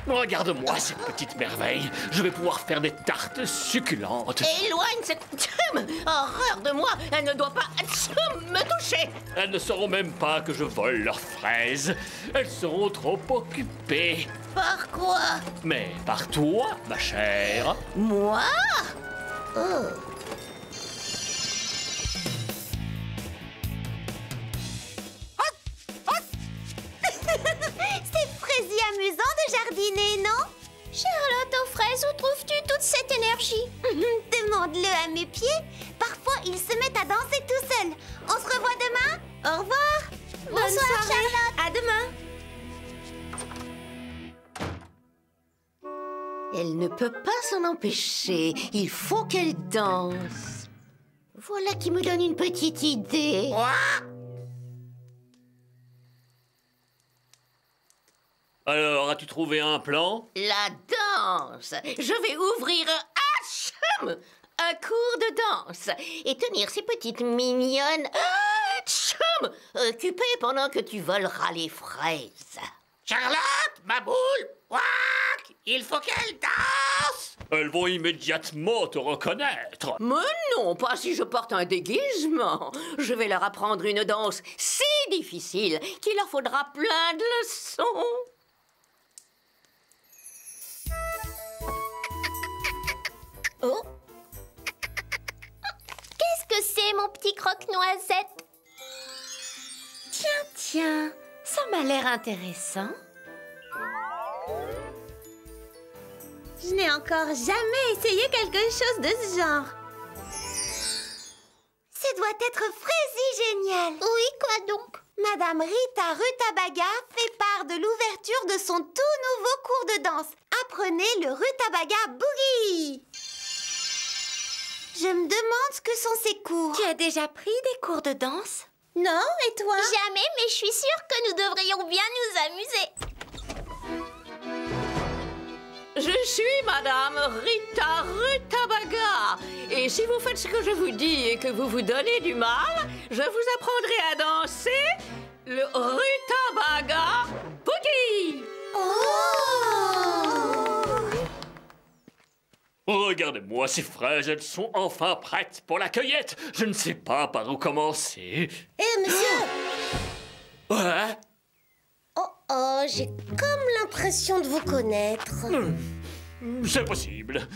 Regarde-moi cette petite merveille. Je vais pouvoir faire des tartes succulentes. Éloigne cette... Horreur de moi. Elle ne doit pas me toucher. Elles ne sauront même pas que je vole leurs fraises. Elles seront trop occupées. Par quoi? Mais par toi, ma chère. Moi? Oh. C'est fraisier amusant de jardiner, non? Charlotte aux fraises, où trouves-tu toute cette énergie? Demande-le à mes pieds. Parfois, ils se mettent à danser tout seuls. On se revoit demain. Au revoir. Bonsoir, Charlotte. À demain. Elle ne peut pas s'en empêcher. Il faut qu'elle danse. Voilà qui me donne une petite idée. Alors, as-tu trouvé un plan? La danse. Je vais ouvrir un cours de danse et tenir ces petites mignonnes occupées pendant que tu voleras les fraises. Charlotte, ma boule, ouac, il faut qu'elle danse. Elles vont immédiatement te reconnaître. Mais non, pas si je porte un déguisement. Je vais leur apprendre une danse si difficile qu'il leur faudra plein de leçons. Oh. Qu'est-ce que c'est, mon petit croque-noisette? Tiens, ça m'a l'air intéressant. Je n'ai encore jamais essayé quelque chose de ce genre. Ça doit être fraisi génial. Oui, quoi donc? Madame Rita Rutabaga fait part de l'ouverture de son tout nouveau cours de danse. Apprenez le Rutabaga Boogie. Je me demande ce que sont ces cours. Tu as déjà pris des cours de danse? Non, et toi? Jamais, mais je suis sûre que nous devrions bien nous amuser. Je suis Madame Rita Rutabaga. Et si vous faites ce que je vous dis et que vous vous donnez du mal, je vous apprendrai à danser le Rutabaga Boogie. Regardez-moi ces fraises, elles sont enfin prêtes pour la cueillette. Je ne sais pas par où commencer. Eh, monsieur! Ouais? Oh, j'ai comme l'impression de vous connaître. C'est possible.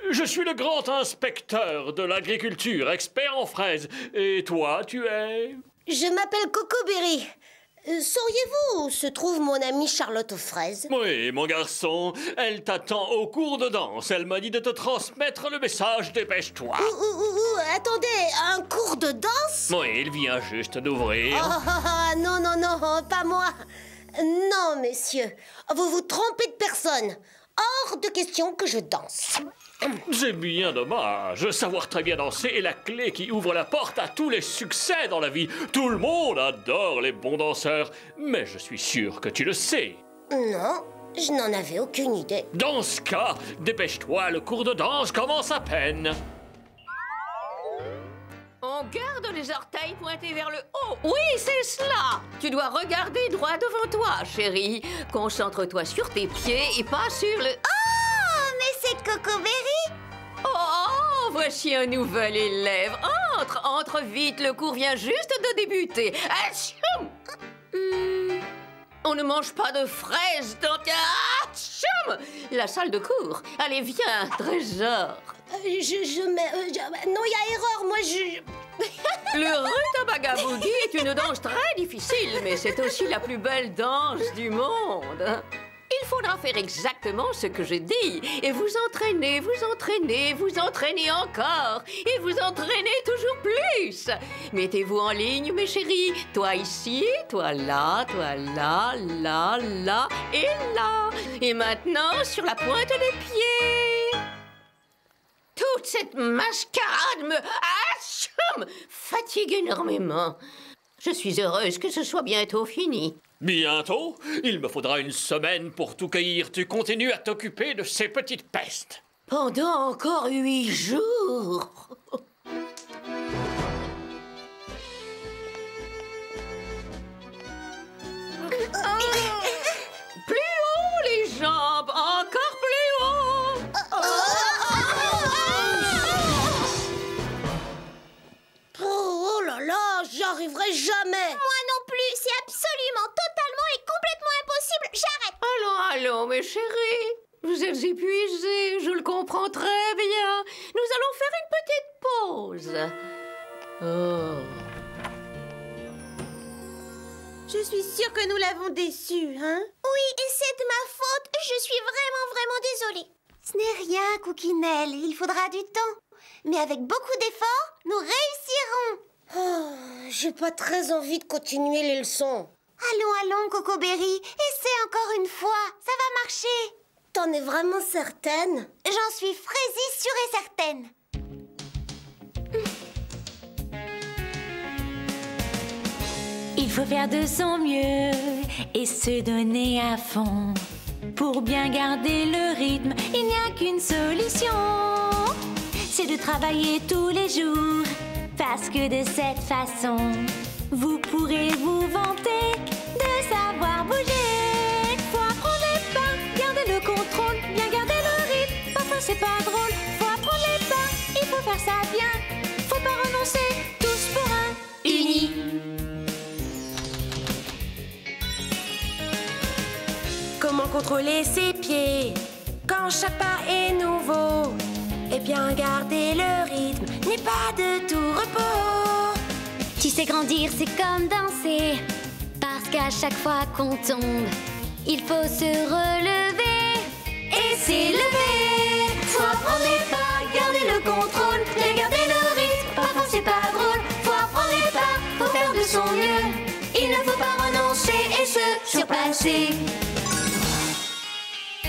Je suis le grand inspecteur de l'agriculture, expert en fraises. Et toi, tu es... Je m'appelle Cocoberry. Sauriez-vous où se trouve mon amie Charlotte aux fraises? Oui, mon garçon, elle t'attend au cours de danse. Elle m'a dit de te transmettre le message, dépêche-toi. Attendez, un cours de danse? Oui, il vient juste d'ouvrir. Non, pas moi. Non, messieurs, vous vous trompez de personne. Hors de question que je danse. C'est bien dommage. Savoir très bien danser est la clé qui ouvre la porte à tous les succès dans la vie. Tout le monde adore les bons danseurs. Mais je suis sûr que tu le sais. Non, je n'en avais aucune idée. Dans ce cas, dépêche-toi, le cours de danse commence à peine. On garde les orteils pointés vers le haut. Oui, c'est cela. Tu dois regarder droit devant toi, chérie. Concentre-toi sur tes pieds et pas sur le... Oh, mais c'est Cocoberry! Oh, voici un nouvel élève. Entre vite, le cours vient juste de débuter. Atchoum! On ne mange pas de fraises dans... Atchoum! La salle de cours. Allez, viens, trésor. Non, il y a erreur, moi je... Le rutabaga boogie est une danse très difficile, mais c'est aussi la plus belle danse du monde. Il faudra faire exactement ce que je dis et vous entraîner, vous entraîner, vous entraîner encore et vous entraîner toujours plus. Mettez-vous en ligne, mes chéris. Toi ici, toi là, là et là. Et maintenant, sur la pointe des pieds. Toute cette mascarade me fatigue énormément. Je suis heureuse que ce soit bientôt fini. Bientôt? Il me faudra une semaine pour tout cueillir. Tu continues à t'occuper de ces petites pestes. Pendant encore 8 jours. Plus haut les jambes, encore plus haut. Oh là là, j'y arriverai jamais. Moi non plus, c'est absolument, totalement et complètement impossible. J'arrête. Allons, mes chéris. Vous êtes épuisés, je le comprends très bien. Nous allons faire une petite pause. Oh. Je suis sûre que nous l'avons déçu, hein? Oui, et c'est de ma faute. Je suis vraiment désolée. Ce n'est rien, Cookinelle. Il faudra du temps. Mais avec beaucoup d'efforts, nous réussirons. J'ai pas très envie de continuer les leçons. Allons, Cocoberry. Essaie encore une fois. Ça va marcher. T'en es vraiment certaine? J'en suis fraîsie, sûre et certaine. Il faut faire de son mieux et se donner à fond. Pour bien garder le rythme, il n'y a qu'une solution. C'est de travailler tous les jours, parce que de cette façon, vous pourrez vous vanter de savoir bouger. Faut apprendre les pas, garder le contrôle, bien garder le rythme. Parfois c'est pas drôle, faut apprendre les pas, il faut faire ça bien. Faut pas renoncer, tous pour un, unis. Comment contrôler ses pieds quand chaque pas est nouveau? Eh bien, garder le rythme n'est pas de tout repos. Tu sais, grandir, c'est comme danser. Parce qu'à chaque fois qu'on tombe, il faut se relever et s'élever. Faut apprendre les pas, garder le contrôle, bien garder le rythme. Parfois c'est pas drôle, faut apprendre les pas, faut faire de son mieux. Il ne faut pas renoncer et se surpasser.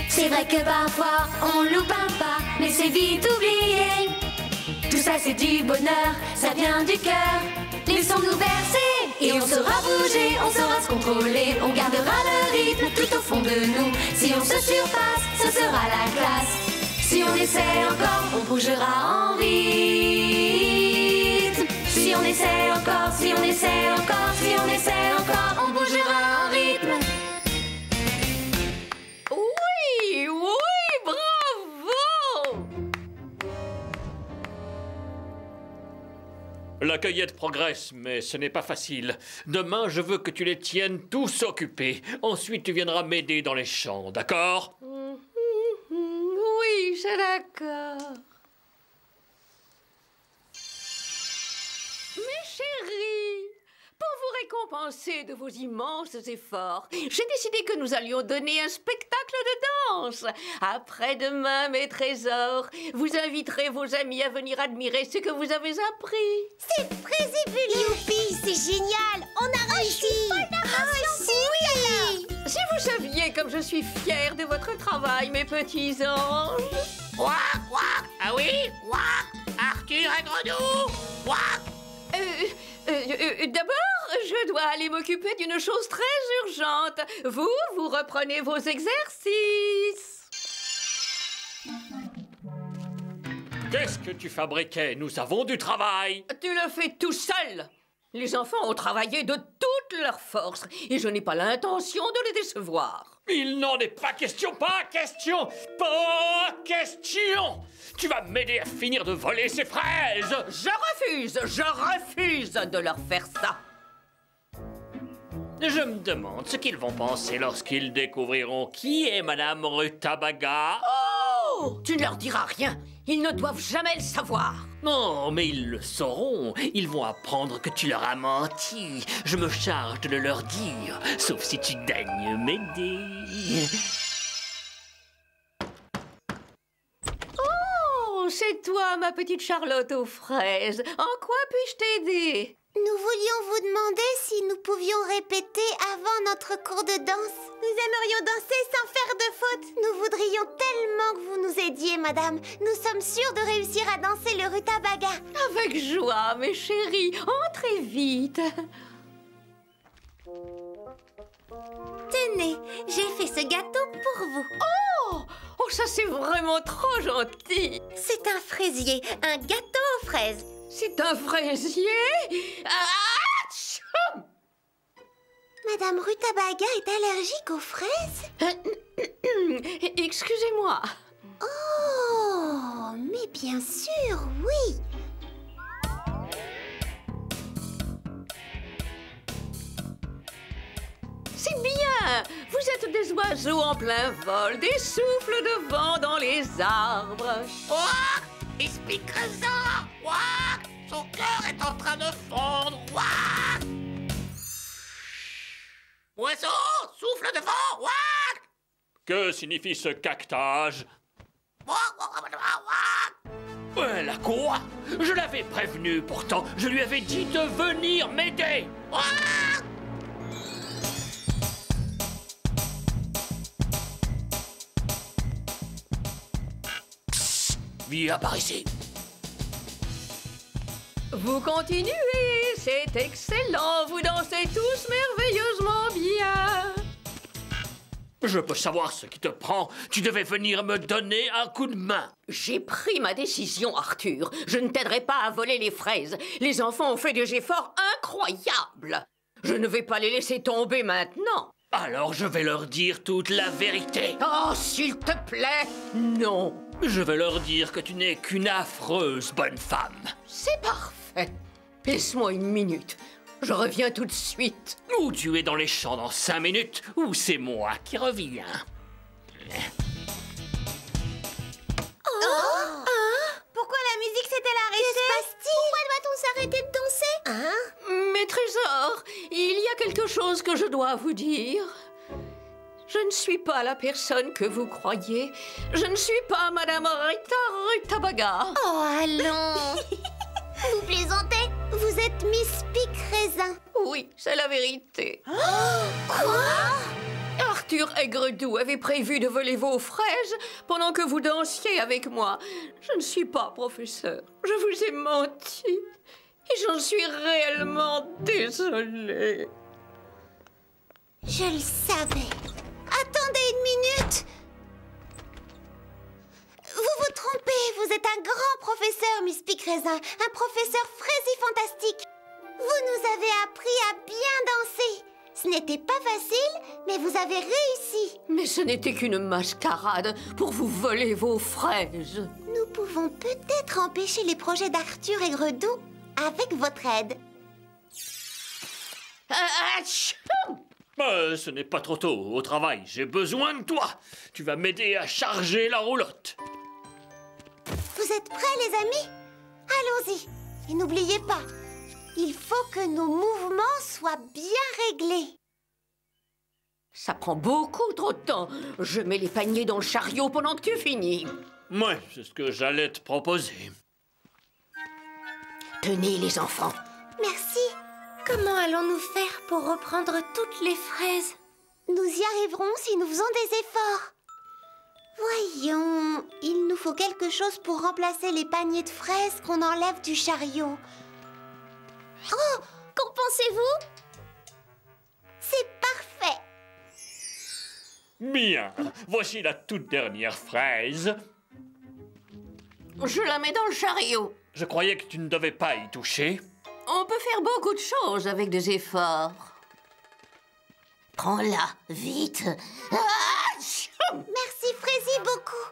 C'est vrai que parfois on loupe un pas, mais c'est vite oublié. Tout ça c'est du bonheur, ça vient du cœur. Laissons-nous bercer et on saura bouger, on saura se contrôler. On gardera le rythme tout au fond de nous. Si on se surpasse, ce sera la classe. Si on essaie encore, on bougera en rythme. Si on essaie encore, si on essaie encore, si on essaie encore, on bougera en rythme. Oui, bravo! La cueillette progresse, mais ce n'est pas facile. Demain, je veux que tu les tiennes tous occupés. Ensuite, tu viendras m'aider dans les champs, d'accord? Oui, c'est d'accord. Mes chéris, pour vous récompenser de vos immenses efforts, j'ai décidé que nous allions donner un spectacle de danse. Après-demain, mes trésors, vous inviterez vos amis à venir admirer ce que vous avez appris. C'est Fraisibule, youpi, c'est génial. On a réussi. Oui. Si vous saviez comme je suis fière de votre travail, mes petits anges. Ouah, ouah. Ah oui, ouah. Arthur et Gredou. Ouah. D'abord, je dois aller m'occuper d'une chose très urgente. Vous reprenez vos exercices. Qu'est-ce que tu fabriquais? Nous avons du travail. Tu le fais tout seul. Les enfants ont travaillé de toutes leurs forces et je n'ai pas l'intention de les décevoir. Il n'en est pas question, pas question, pas question. Tu vas m'aider à finir de voler ces fraises. Je refuse de leur faire ça. Je me demande ce qu'ils vont penser lorsqu'ils découvriront qui est Madame Rutabaga. Oh! Tu ne leur diras rien. Ils ne doivent jamais le savoir. Non, mais ils le sauront. Ils vont apprendre que tu leur as menti. Je me charge de le leur dire, sauf si tu daignes m'aider. Oh, c'est toi, ma petite Charlotte aux fraises. En quoi puis-je t'aider? Nous voulions vous demander si nous pouvions répéter avant notre cours de danse. Nous aimerions danser sans faire de faute. Nous voudrions tellement que vous nous aidiez, madame. Nous sommes sûrs de réussir à danser le rutabaga. Avec joie, mes chéris. Entrez vite. Tenez, j'ai fait ce gâteau pour vous. Oh, ça c'est vraiment trop gentil. C'est un fraisier, un gâteau aux fraises. C'est un fraisier? Atchoum! Madame Rutabaga est allergique aux fraises? Excusez-moi. Oh, mais bien sûr, oui. C'est bien. Vous êtes des oiseaux en plein vol, des souffles de vent dans les arbres. Ouah. Explique ça. Ouah. Son cœur est en train de fondre. Ouah. Oiseau, souffle de vent. Ouah. Que signifie ce cactage? La quoi? Je l'avais prévenu pourtant. Je lui avais dit de venir m'aider. Viens par ici. Vous continuez, c'est excellent. Vous dansez tous merveilleusement bien. Je peux savoir ce qui te prend. Tu devais venir me donner un coup de main. J'ai pris ma décision, Arthur. Je ne t'aiderai pas à voler les fraises. Les enfants ont fait des efforts incroyables. Je ne vais pas les laisser tomber maintenant. Alors je vais leur dire toute la vérité. Oh, s'il te plaît, non. Je vais leur dire que tu n'es qu'une affreuse bonne femme. C'est parfait. Laisse-moi une minute. Je reviens tout de suite. Ou tu es dans les champs dans 5 minutes, ou c'est moi qui reviens. Pourquoi la musique s'est-elle arrêtée? Que se passe-t-il? Pourquoi doit-on s'arrêter de danser? Mes trésors, il y a quelque chose que je dois vous dire. Je ne suis pas la personne que vous croyez. Je ne suis pas Madame Rutabaga. Oh, allons. Vous plaisantez? Vous êtes Miss Pic Raisin. Oui, c'est la vérité. Quoi? Arthur Aigredoux avait prévu de voler vos fraises pendant que vous dansiez avec moi. Je ne suis pas professeur. Je vous ai menti. Et j'en suis réellement désolée. Je le savais. Attendez une minute. Vous vous trompez. Vous êtes un grand professeur, Miss Pic Raisin. Un professeur fantastique. Vous nous avez appris à bien danser. Ce n'était pas facile, mais vous avez réussi. Mais ce n'était qu'une mascarade pour vous voler vos fraises. Nous pouvons peut-être empêcher les projets d'Arthur Aigredoux avec votre aide. Ce n'est pas trop tôt au travail. J'ai besoin de toi. Tu vas m'aider à charger la roulotte. Vous êtes prêts, les amis? Allons-y. Et n'oubliez pas, il faut que nos mouvements soient bien réglés. Ça prend beaucoup trop de temps. Je mets les paniers dans le chariot pendant que tu finis. Ouais, c'est ce que j'allais te proposer. Tenez, les enfants. Merci. Comment allons-nous faire pour reprendre toutes les fraises? Nous y arriverons si nous faisons des efforts. Voyons, il nous faut quelque chose pour remplacer les paniers de fraises qu'on enlève du chariot. Oh, qu'en pensez-vous? C'est parfait. Bien, voici la toute dernière fraise. Je la mets dans le chariot. Je croyais que tu ne devais pas y toucher. On peut faire beaucoup de choses avec des efforts. Prends-la, vite. Merci, Frézy, beaucoup.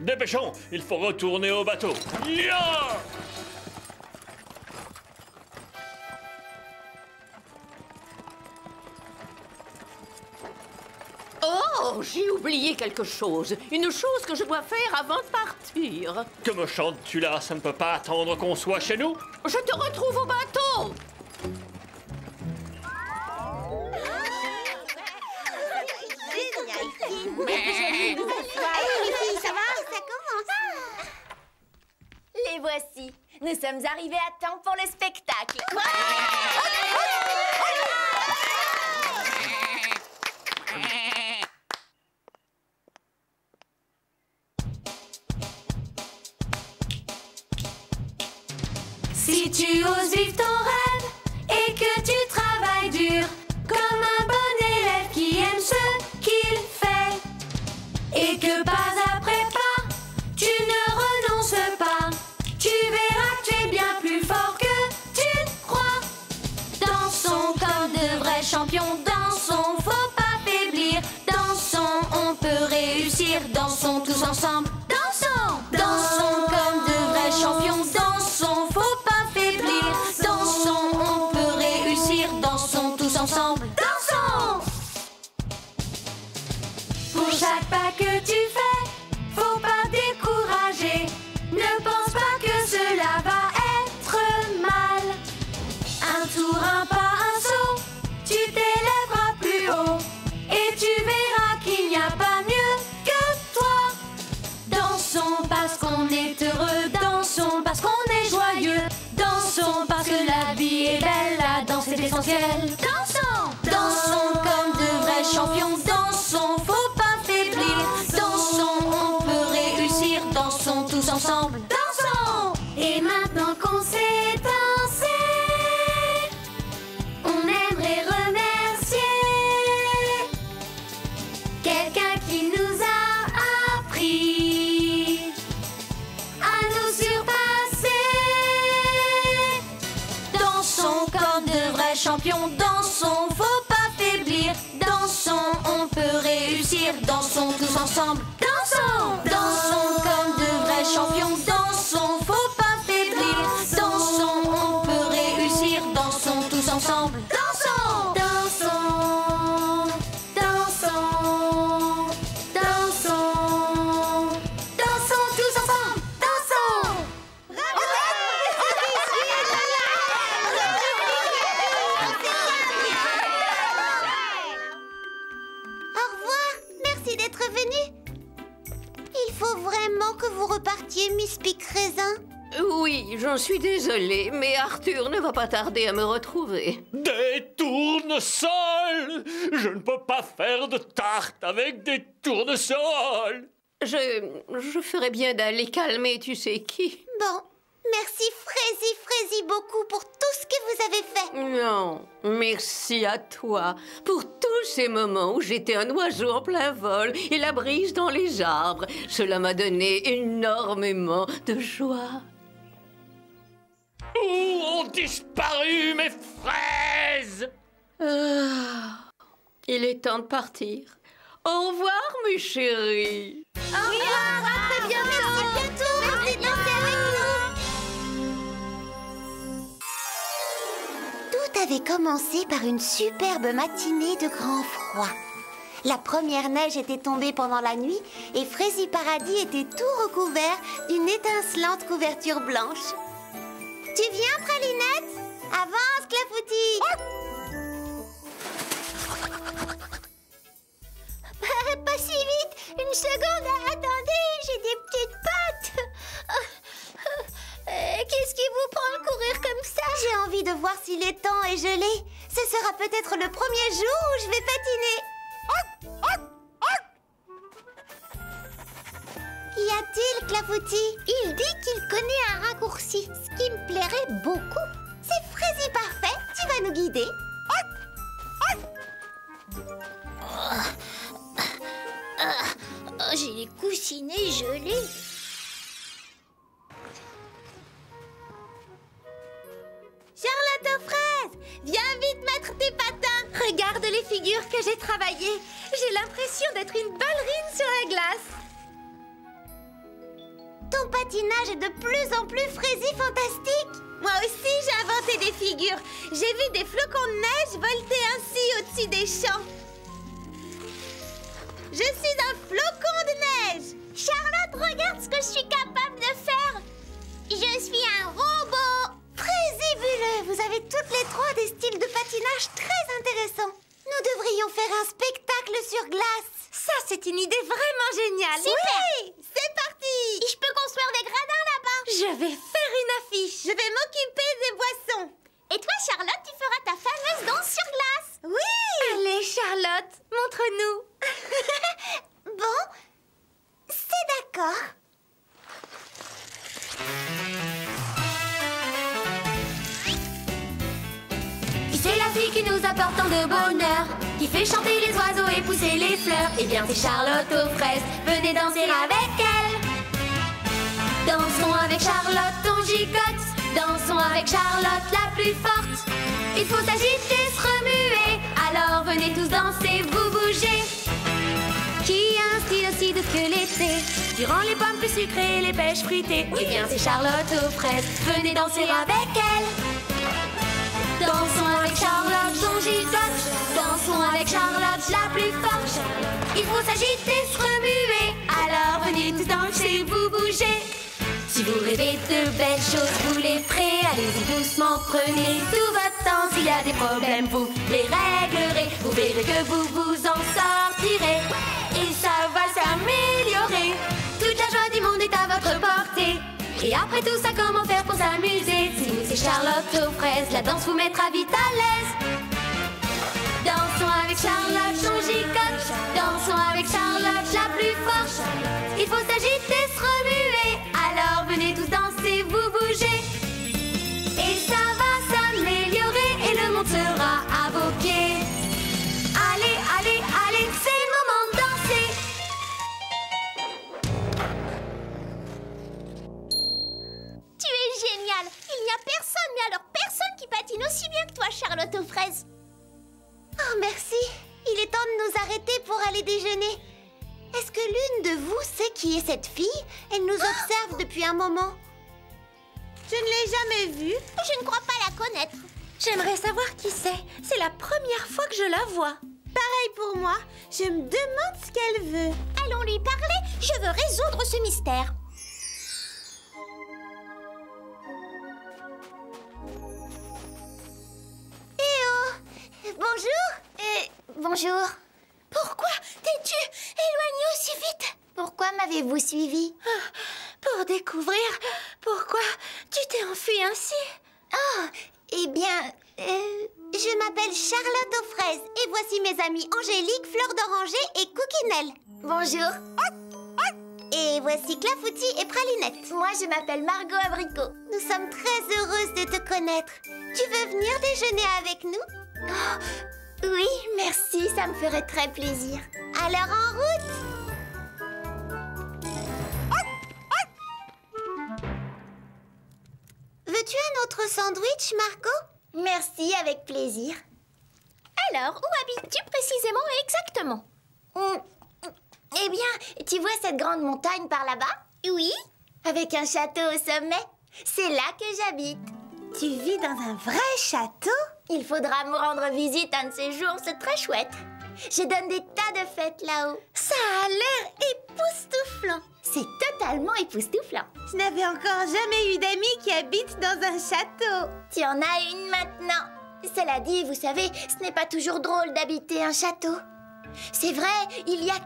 Dépêchons, il faut retourner au bateau. Ya! Oh, j'ai oublié quelque chose. Une chose que je dois faire avant de partir. Que me chantes-tu là? Ça ne peut pas attendre qu'on soit chez nous? Je te retrouve au bateau. Allez, les filles, ça va? Ça commence. Les voici. Nous sommes arrivés à temps pour le spectacle. Si tu oses vivre ton rêve et que tu travailles dur, comme un bon élève qui aime ce qu'il fait, et que pas après pas, tu ne renonces pas, tu verras que tu es bien plus fort que tu ne crois. Dansons comme de vrais champions, dansons, faut pas faiblir, dansons, on peut réussir, dansons tous ensemble, dansons, dansons comme de vrais champions, dansons, faut pas faiblir, dansons, on peut réussir, dansons tous ensemble, dansons. Pour chaque pas que tu fais, faut pas décourager, ne pense pas que cela va être mal. Un tour, un pas, un saut, tu t'élèveras plus haut, et tu verras qu'il n'y a pas mieux que toi. Dansons parce qu'on est heureux, dansons parce qu'on est joyeux, dansons parce que la vie est belle, la danse est essentielle. Dansons, dansons comme de vrais champions, dansons, faut pas faiblir, dansons, on peut réussir, dansons tous ensemble, dansons. Et maintenant qu'on sait danser, on aimerait remercier quelqu'un qui nous a appris à nous surpasser. Dansons comme de vrais champions, dansons, faut pas faiblir, dansons, on peut réussir, dansons tous ensemble, dansons, dansons comme de vrais champions, dansons, faut pas faiblir, dansons, on peut réussir, dansons tous ensemble, dansons, dansons, dansons, dansons, dansons tous ensemble, dansons. Au revoir. Merci d'être venu. Il faut vraiment que vous repartiez, Miss Pic-Raisin. Oui, j'en suis désolée, mais Arthur ne va pas tarder à me retrouver. Des tournesols! Je ne peux pas faire de tarte avec des tournesols! Je ferais bien d'aller calmer tu sais qui. Bon, merci Frézy beaucoup pour tout ce que vous avez fait. Non, merci à toi pour tous ces moments où j'étais un oiseau en plein vol et la brise dans les arbres. Cela m'a donné énormément de joie. Où ont disparu mes fraises? Il est temps de partir. Au revoir, mes chéris. Au revoir, à très bientôt. Merci de danser avec nous. avait commencé par une superbe matinée de grand froid. La première neige était tombée pendant la nuit et Frézy Paradis était tout recouvert d'une étincelante couverture blanche. Tu viens, Pralinette? Avance, Clafoutis! Pas si vite! Une seconde, attendez, j'ai des petites pattes! Qu'est-ce qui vous prend de courir comme ça? J'ai envie de voir si l'étang est gelé. Ce sera peut-être le premier jour où je vais patiner. Qu'y a-t-il, Clafoutis? Il dit qu'il connaît un raccourci, ce qui me plairait beaucoup. C'est Frézy parfait, tu vas nous guider. J'ai les coussinets gelés. Charlotte aux fraises, viens vite mettre tes patins. Regarde les figures que j'ai travaillées. J'ai l'impression d'être une ballerine sur la glace. Ton patinage est de plus en plus Frézy fantastique. Moi aussi, j'ai inventé des figures. J'ai vu des flocons de neige volter ainsi au-dessus des champs. Je suis un flocon de neige. Charlotte, regarde ce que je suis capable de faire. Je suis un robot. Frésibuleux, vous avez toutes les trois des styles de patinage très intéressants. Nous devrions faire un spectacle sur glace. Ça, c'est une idée vraiment géniale. Oui, c'est parti. Je peux construire des gradins là-bas. Je vais faire une affiche. Je vais m'occuper des boissons. Et toi, Charlotte, tu feras ta fameuse danse sur glace. Oui. Allez, Charlotte, montre-nous. Bon, c'est d'accord. C'est la fille qui nous apporte tant de bonheur, qui fait chanter les oiseaux et pousser les fleurs. Eh bien c'est Charlotte aux fraises, venez danser avec elle. Dansons avec Charlotte, on gigote. Dansons avec Charlotte la plus forte. Il faut s'agiter, se remuer. Alors venez tous danser, vous bougez. Qui a un style aussi doux que l'été, qui rend les pommes plus sucrées et les pêches fritées. Eh bien c'est Charlotte aux fraises, venez danser avec elle. Dansons avec Charlotte, on gigote. Dansons avec Charlotte la plus forte. Il faut s'agiter, se remuer. Alors venez tous danser, vous bougez. Si vous rêvez de belles choses, vous les ferez. Allez-y doucement, prenez tout votre temps. S'il y a des problèmes, vous les réglerez. Vous verrez que vous vous en sortirez. Et ça va s'améliorer. Toute la joie du monde est à votre portée. Et après tout ça, comment faire pour s'amuser? Si vous, c'est Charlotte aux fraises, la danse vous mettra vite à l'aise. Dansons avec Charlotte, on gigote. Dansons avec Charlotte la plus forte. Il faut s'agiter, se remuer. Alors venez tous danser, vous bougez. Et ça va s'améliorer et le monde sera à vos pieds. Allez, allez, allez, c'est le moment de danser. Tu es géniale. Il n'y a personne, mais alors personne qui patine aussi bien que toi, Charlotte aux fraises. Oh, merci. Il est temps de nous arrêter pour aller déjeuner. Est-ce que l'une de vous sait qui est cette fille? Elle nous observe depuis un moment. Je ne l'ai jamais vue. Je ne crois pas la connaître. J'aimerais savoir qui c'est. C'est la première fois que je la vois. Pareil pour moi. Je me demande ce qu'elle veut. Allons lui parler. Je veux résoudre ce mystère. Bonjour. Bonjour. Pourquoi t'es-tu éloignée aussi vite? Pourquoi m'avez-vous suivi? Pour découvrir pourquoi tu t'es enfuie ainsi. Oh, eh bien, je m'appelle Charlotte aux fraises et voici mes amis Angélique, Fleur d'Oranger et Cookinelle. Bonjour. Et voici Clafoutis et Pralinette. Moi, je m'appelle Margot Abricot. Nous sommes très heureuses de te connaître. Tu veux venir déjeuner avec nous? Oui, merci, ça me ferait très plaisir. Alors en route! Veux-tu un autre sandwich, Margot? Merci, avec plaisir. Alors, où habites-tu précisément et exactement? Eh bien, tu vois cette grande montagne par là-bas? Oui. Avec un château au sommet? C'est là que j'habite. Tu vis dans un vrai château? Il faudra me rendre visite un de ces jours, c'est très chouette. Je donne des tas de fêtes là-haut. Ça a l'air époustouflant. C'est totalement époustouflant. Je n'avais encore jamais eu d'amis qui habitent dans un château. Tu en as une maintenant. Cela dit, vous savez, ce n'est pas toujours drôle d'habiter un château. C'est vrai, il y a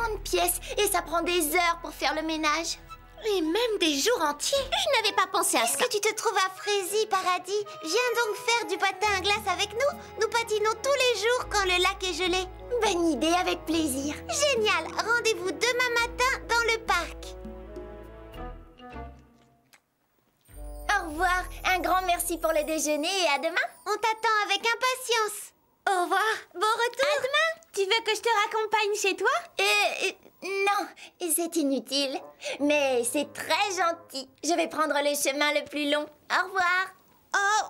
40 pièces et ça prend des heures pour faire le ménage. Et même des jours entiers. Je n'avais pas pensé à Est-ce ça. que tu te trouves à Frézy, Paradis? Viens donc faire du patin à glace avec nous. Nous patinons tous les jours quand le lac est gelé. Bonne idée, avec plaisir. Génial. Rendez-vous demain matin dans le parc. Au revoir. Un grand merci pour le déjeuner et à demain. On t'attend avec impatience. Au revoir. Bon retour. À demain. Tu veux que je te raccompagne chez toi? Non, c'est inutile. Mais c'est très gentil. Je vais prendre le chemin le plus long. Au revoir. Oh,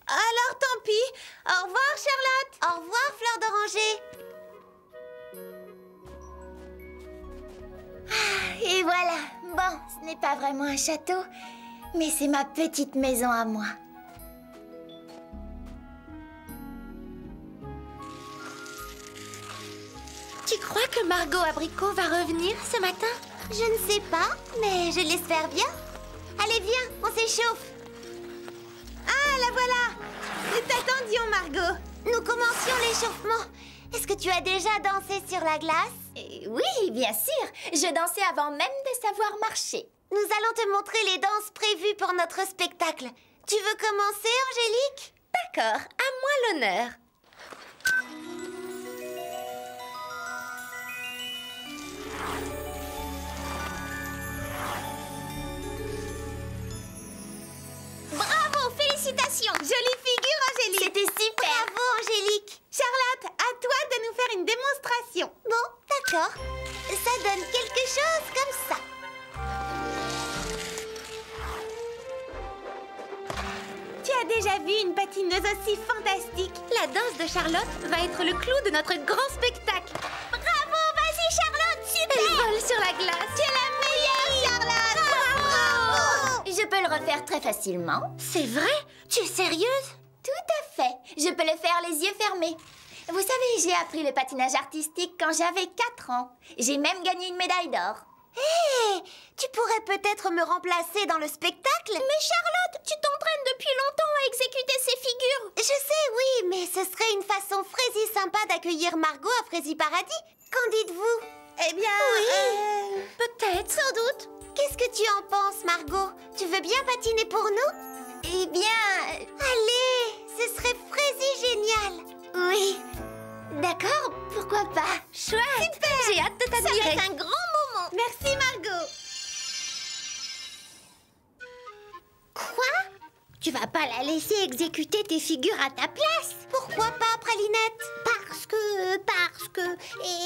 alors tant pis. Au revoir, Charlotte. Au revoir, Fleur d'oranger. Et voilà. Bon, ce n'est pas vraiment un château, mais c'est ma petite maison à moi. Tu crois que Margot Abricot va revenir ce matin? Je ne sais pas, mais je l'espère bien. Allez, viens, on s'échauffe. Ah, la voilà. Nous t'attendions, Margot. Nous commencions l'échauffement. Est-ce que tu as déjà dansé sur la glace? Oui, bien sûr. Je dansais avant même de savoir marcher. Nous allons te montrer les danses prévues pour notre spectacle. Tu veux commencer, Angélique? D'accord, à moi l'honneur. Bravo, félicitations. Jolie figure, Angélique. C'était super. Bravo, Angélique. Charlotte, à toi de nous faire une démonstration. Bon, d'accord. Ça donne quelque chose comme ça. Tu as déjà vu une patineuse aussi fantastique? La danse de Charlotte va être le clou de notre grand spectacle. Bravo, vas-y Charlotte, super. Elle vole sur la glace. Tu es la meilleure, Charlotte. Bravo. Je peux le refaire très facilement. C'est vrai? Tu es sérieuse? Tout à fait. Je peux le faire les yeux fermés. Vous savez, j'ai appris le patinage artistique quand j'avais 4 ans. J'ai même gagné une médaille d'or. Hé, tu pourrais peut-être me remplacer dans le spectacle? Mais Charlotte, tu t'entraînes depuis longtemps à exécuter ces figures. Je sais, oui, mais ce serait une façon Frézy sympa d'accueillir Margot à Frézy Paradis. Qu'en dites-vous? Eh bien, Oui, peut-être. sans doute. Qu'est-ce que tu en penses, Margot? Tu veux bien patiner pour nous? Eh bien... Allez, ce serait Frézy génial. Oui. D'accord, pourquoi pas? Chouette. Super. J'ai hâte de t'admirer. Ça va être un grand moment. Merci, Margot. Quoi? Tu vas pas la laisser exécuter tes figures à ta place? Pourquoi pas, Pralinette? Parce que...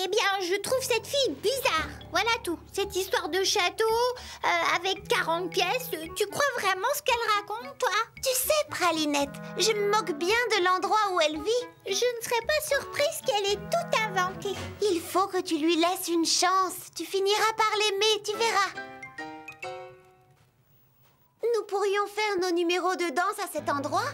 Eh bien, je trouve cette fille bizarre. Voilà tout. Cette histoire de château, avec 40 pièces, tu crois vraiment ce qu'elle raconte, toi? Tu sais, Pralinette, je me moque bien de l'endroit où elle vit. Je ne serais pas surprise qu'elle ait tout inventé. Il faut que tu lui laisses une chance. Tu finiras par l'aimer, tu verras. Nous pourrions faire nos numéros de danse à cet endroit?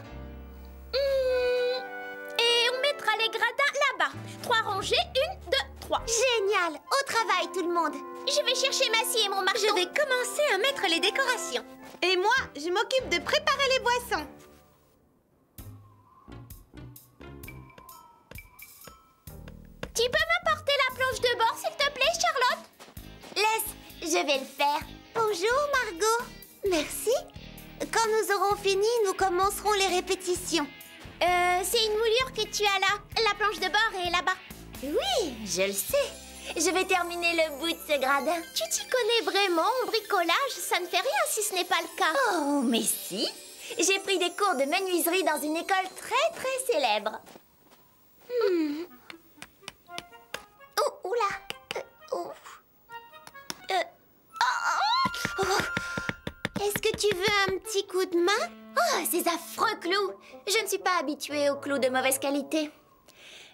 Et on mettra les gradins là-bas. 3 rangées, 1, 2, 3. Génial! Au travail, tout le monde! Je vais chercher ma scie et mon marteau. Je vais commencer à mettre les décorations. Et moi, je m'occupe de préparer les boissons. Tu peux m'apporter la planche de bord, s'il te plaît, Charlotte? Laisse, je vais le faire. Bonjour, Margot. Merci. Quand nous aurons fini, nous commencerons les répétitions. C'est une moulure que tu as là. La planche de bord est là-bas. Oui, je le sais. Je vais terminer le bout de ce gradin. Tu t'y connais vraiment en bricolage? Ça ne fait rien si ce n'est pas le cas. Oh, mais si. J'ai pris des cours de menuiserie dans une école très célèbre. Oh, oula. Est-ce que tu veux un petit coup de main? Oh, ces affreux clous! Je ne suis pas habituée aux clous de mauvaise qualité.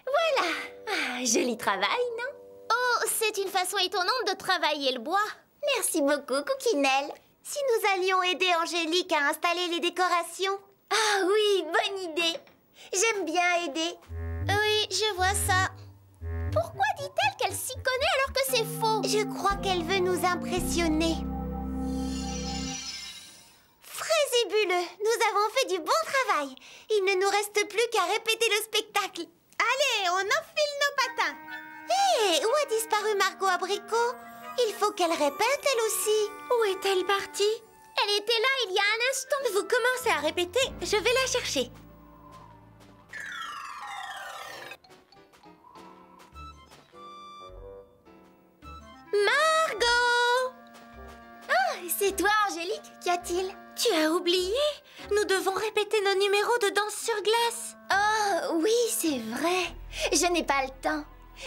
Voilà. Ah, joli travail, non? Oh, c'est une façon étonnante de travailler le bois. Merci beaucoup, Cookinelle. Si nous allions aider Angélique à installer les décorations. Ah oui, bonne idée. J'aime bien aider. Oui, je vois ça. Pourquoi dit-elle qu'elle s'y connaît alors que c'est faux? Je crois qu'elle veut nous impressionner. Frésibuleux, nous avons fait du bon travail. Il ne nous reste plus qu'à répéter le spectacle. Allez, on enfile nos patins. Hé, où a disparu Margot Abricot? Il faut qu'elle répète, elle aussi. Où est-elle partie? Elle était là il y a un instant. Vous commencez à répéter, je vais la chercher. Margot! Ah, c'est toi, Angélique. Qu'y a-t-il? Tu as oublié? Nous devons répéter nos numéros de danse sur glace. Oh, oui, c'est vrai. Je n'ai pas le temps.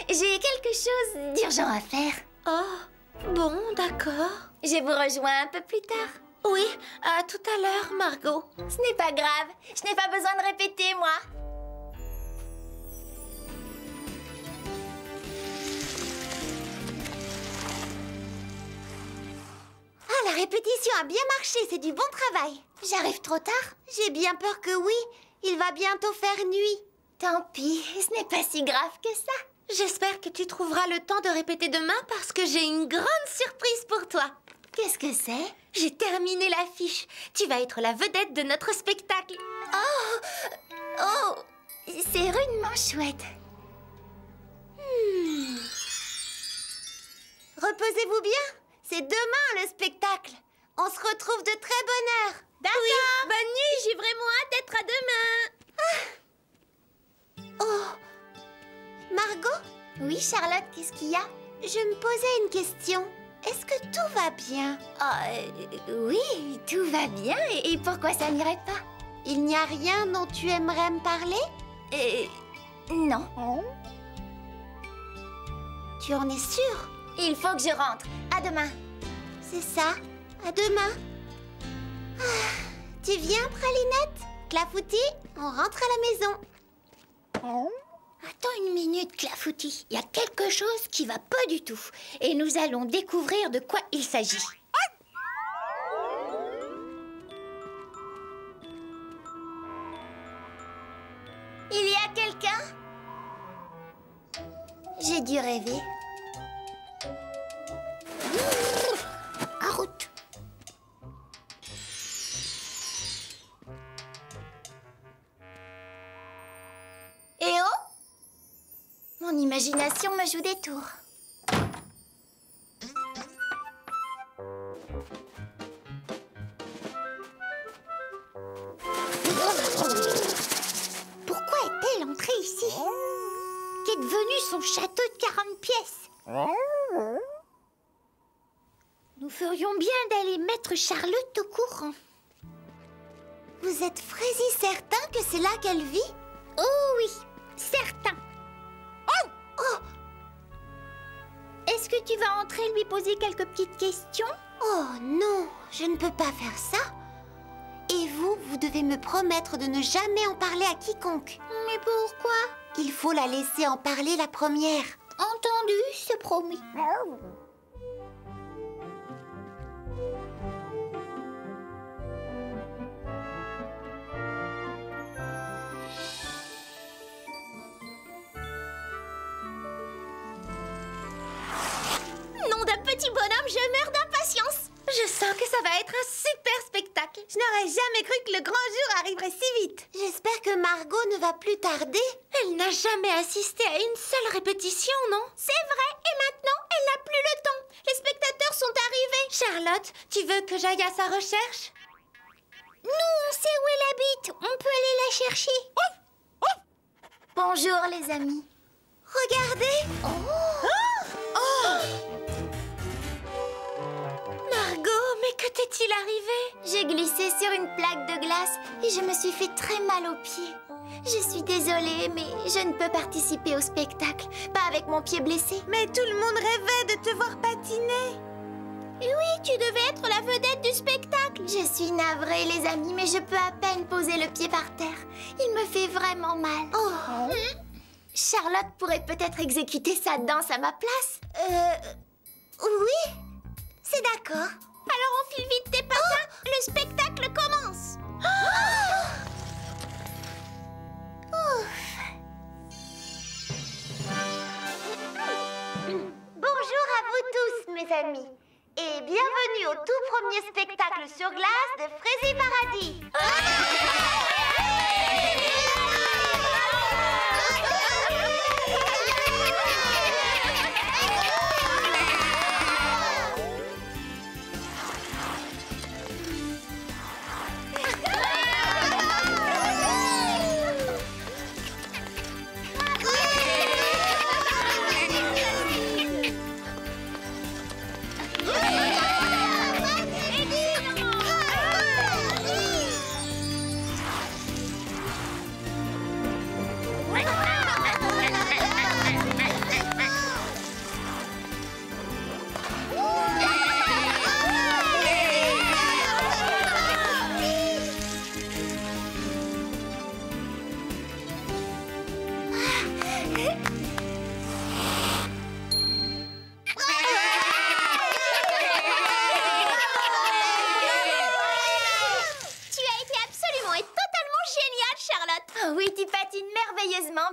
J'ai quelque chose d'urgent à faire. Oh, bon, d'accord. Je vous rejoins un peu plus tard. Oui, à tout à l'heure, Margot. Ce n'est pas grave. Je n'ai pas besoin de répéter, moi. Ah, la répétition a bien marché, c'est du bon travail. J'arrive trop tard? J'ai bien peur que oui. Il va bientôt faire nuit. Tant pis, ce n'est pas si grave que ça. J'espère que tu trouveras le temps de répéter demain parce que j'ai une grande surprise pour toi. Qu'est-ce que c'est? J'ai terminé l'affiche. Tu vas être la vedette de notre spectacle. Oh, c'est rudement chouette. Reposez-vous bien. C'est demain le spectacle. On se retrouve de très bonne heure. D'accord. Oui, bonne nuit, j'ai vraiment hâte d'être à demain. Oh, Margot? Oui, Charlotte, qu'est-ce qu'il y a? Je me posais une question. Est-ce que tout va bien? Oui, tout va bien. Et pourquoi ça n'irait pas? Il n'y a rien dont tu aimerais me parler? Non. Tu en es sûre? Il faut que je rentre. À demain. C'est ça. À demain. Tu viens, Pralinette? Clafoutis, on rentre à la maison. Attends une minute, Clafoutis. Il y a quelque chose qui va pas du tout. Et nous allons découvrir de quoi il s'agit. Il y a quelqu'un? J'ai dû rêver. En route. Eh oh! Mon imagination me joue des tours. Pourquoi est-elle entrée ici? Qu'est devenu son château de 40 pièces? Nous ferions bien d'aller mettre Charlotte au courant. Vous êtes Frézy certain que c'est là qu'elle vit? Oh oui, certain. Oh! Est-ce que tu vas entrer lui poser quelques petites questions? Oh non, je ne peux pas faire ça. Et vous, vous devez me promettre de ne jamais en parler à quiconque. Mais pourquoi? Il faut la laisser en parler la première. Entendu, c'est promis. Nom d'un petit bonhomme, je meurs d'impatience. Je sens que ça va être un super spectacle. Je n'aurais jamais cru que le grand jour arriverait si vite. J'espère que Margot ne va plus tarder. Elle n'a jamais assisté à une seule répétition, non? C'est vrai, et maintenant, elle n'a plus le temps. Les spectateurs sont arrivés. Charlotte, tu veux que j'aille à sa recherche? Nous, on sait où elle habite. On peut aller la chercher. Bonjour, les amis. Regardez. Margot, mais que t'est-il arrivé? J'ai glissé sur une plaque de glace et je me suis fait très mal aux pieds. Je suis désolée, mais je ne peux participer au spectacle. Pas avec mon pied blessé. Mais tout le monde rêvait de te voir patiner. Oui, tu devais être la vedette du spectacle. Je suis navrée, les amis, mais je peux à peine poser le pied par terre. Il me fait vraiment mal. Charlotte pourrait peut-être exécuter sa danse à ma place. Oui, c'est d'accord. Alors on file vite tes patins, le spectacle commence. Bonjour à vous tous, mes amis. Et bienvenue au tout premier spectacle sur glace de Fraise Paradis.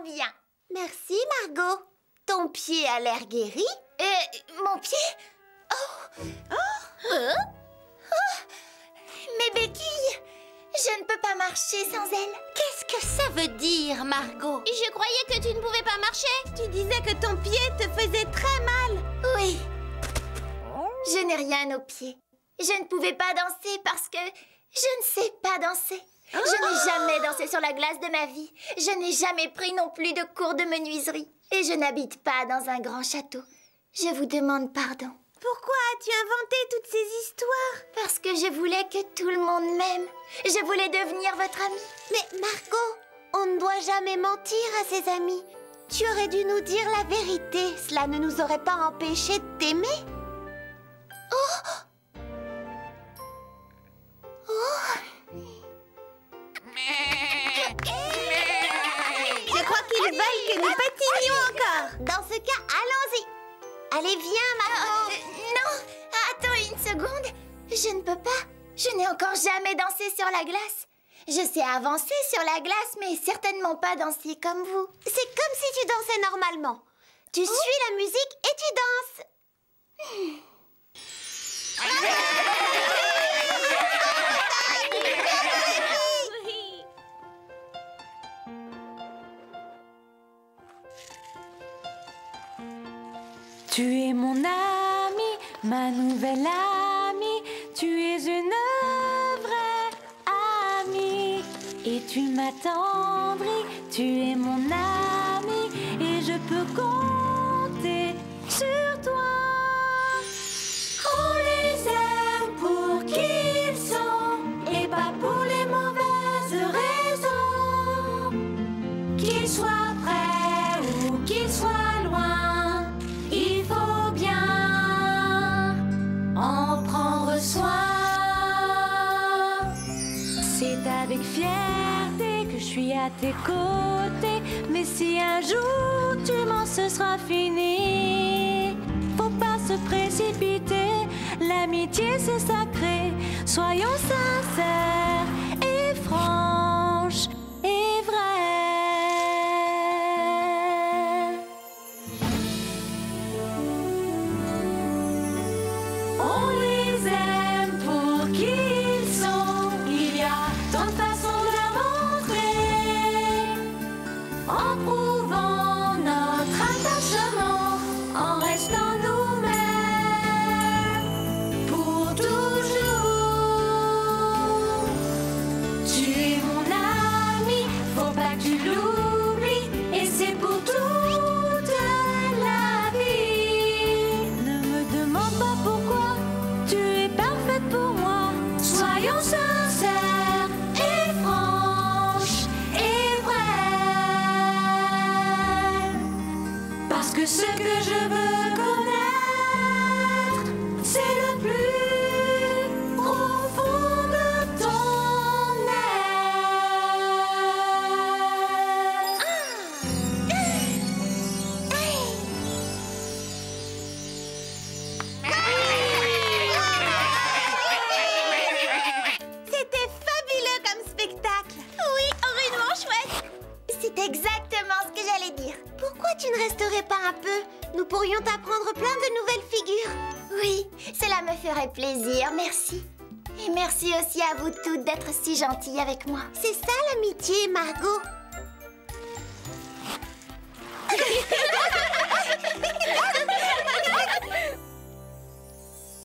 Bien. Merci, Margot. Ton pied a l'air guéri? Mon pied? Mes béquilles! Je ne peux pas marcher sans elles. Qu'est-ce que ça veut dire, Margot? Je croyais que tu ne pouvais pas marcher. Tu disais que ton pied te faisait très mal. Oui. Je n'ai rien aux pieds. Je ne pouvais pas danser parce que je ne sais pas danser. Je n'ai jamais dansé sur la glace de ma vie. Je n'ai jamais pris non plus de cours de menuiserie. Et je n'habite pas dans un grand château. Je vous demande pardon. Pourquoi as-tu inventé toutes ces histoires? Parce que je voulais que tout le monde m'aime. Je voulais devenir votre amie. Mais Margot, on ne doit jamais mentir à ses amis. Tu aurais dû nous dire la vérité. Cela ne nous aurait pas empêché de t'aimer. Je crois qu'ils veulent que nous patinions encore. Dans ce cas, allons-y. Allez, viens, Margot. Non, attends une seconde. Je ne peux pas. Je n'ai encore jamais dansé sur la glace. Je sais avancer sur la glace, mais certainement pas danser comme vous. C'est comme si tu dansais normalement. Tu suis la musique et tu danses. Tu es mon amie, ma nouvelle amie. Tu es une vraie amie. Et tu m'attendris, tu es mon amie. Et je peux compter sur toi. On les aime pour qui ils sont et pas pour les mauvaises raisons. Qu'ils soient près ou qu'ils soient loin, il faut bien en prendre soin. C'est avec fierté que je suis à tes côtés. Mais si un jour tu mens, ce sera fini. Faut pas se précipiter, l'amitié c'est sacré. Soyons sincères et franches et vraies. On les aime pour qui ils sont. Il y a tant de façons de la montrer. En prouvant notre attachement, en restant nous-mêmes pour toujours. Tu es mon ami, faut pas que tu l'oublies, et c'est pour toute la vie. Ne me demande pas pourquoi, tu es parfaite pour moi. Soyons sincères et franches et vraies. Parce que ce que je veux connaître, c'est le plus profond de ton C'était fabuleux comme spectacle. Oui, horriblement chouette. C'est exactement ce que j'allais dire. Pourquoi tu ne resterais pas un peu? Nous pourrions t'apprendre plein de nouvelles figures. Oui, cela me ferait plaisir, merci. Et merci aussi à vous toutes d'être si gentilles avec moi. C'est ça l'amitié, Margot.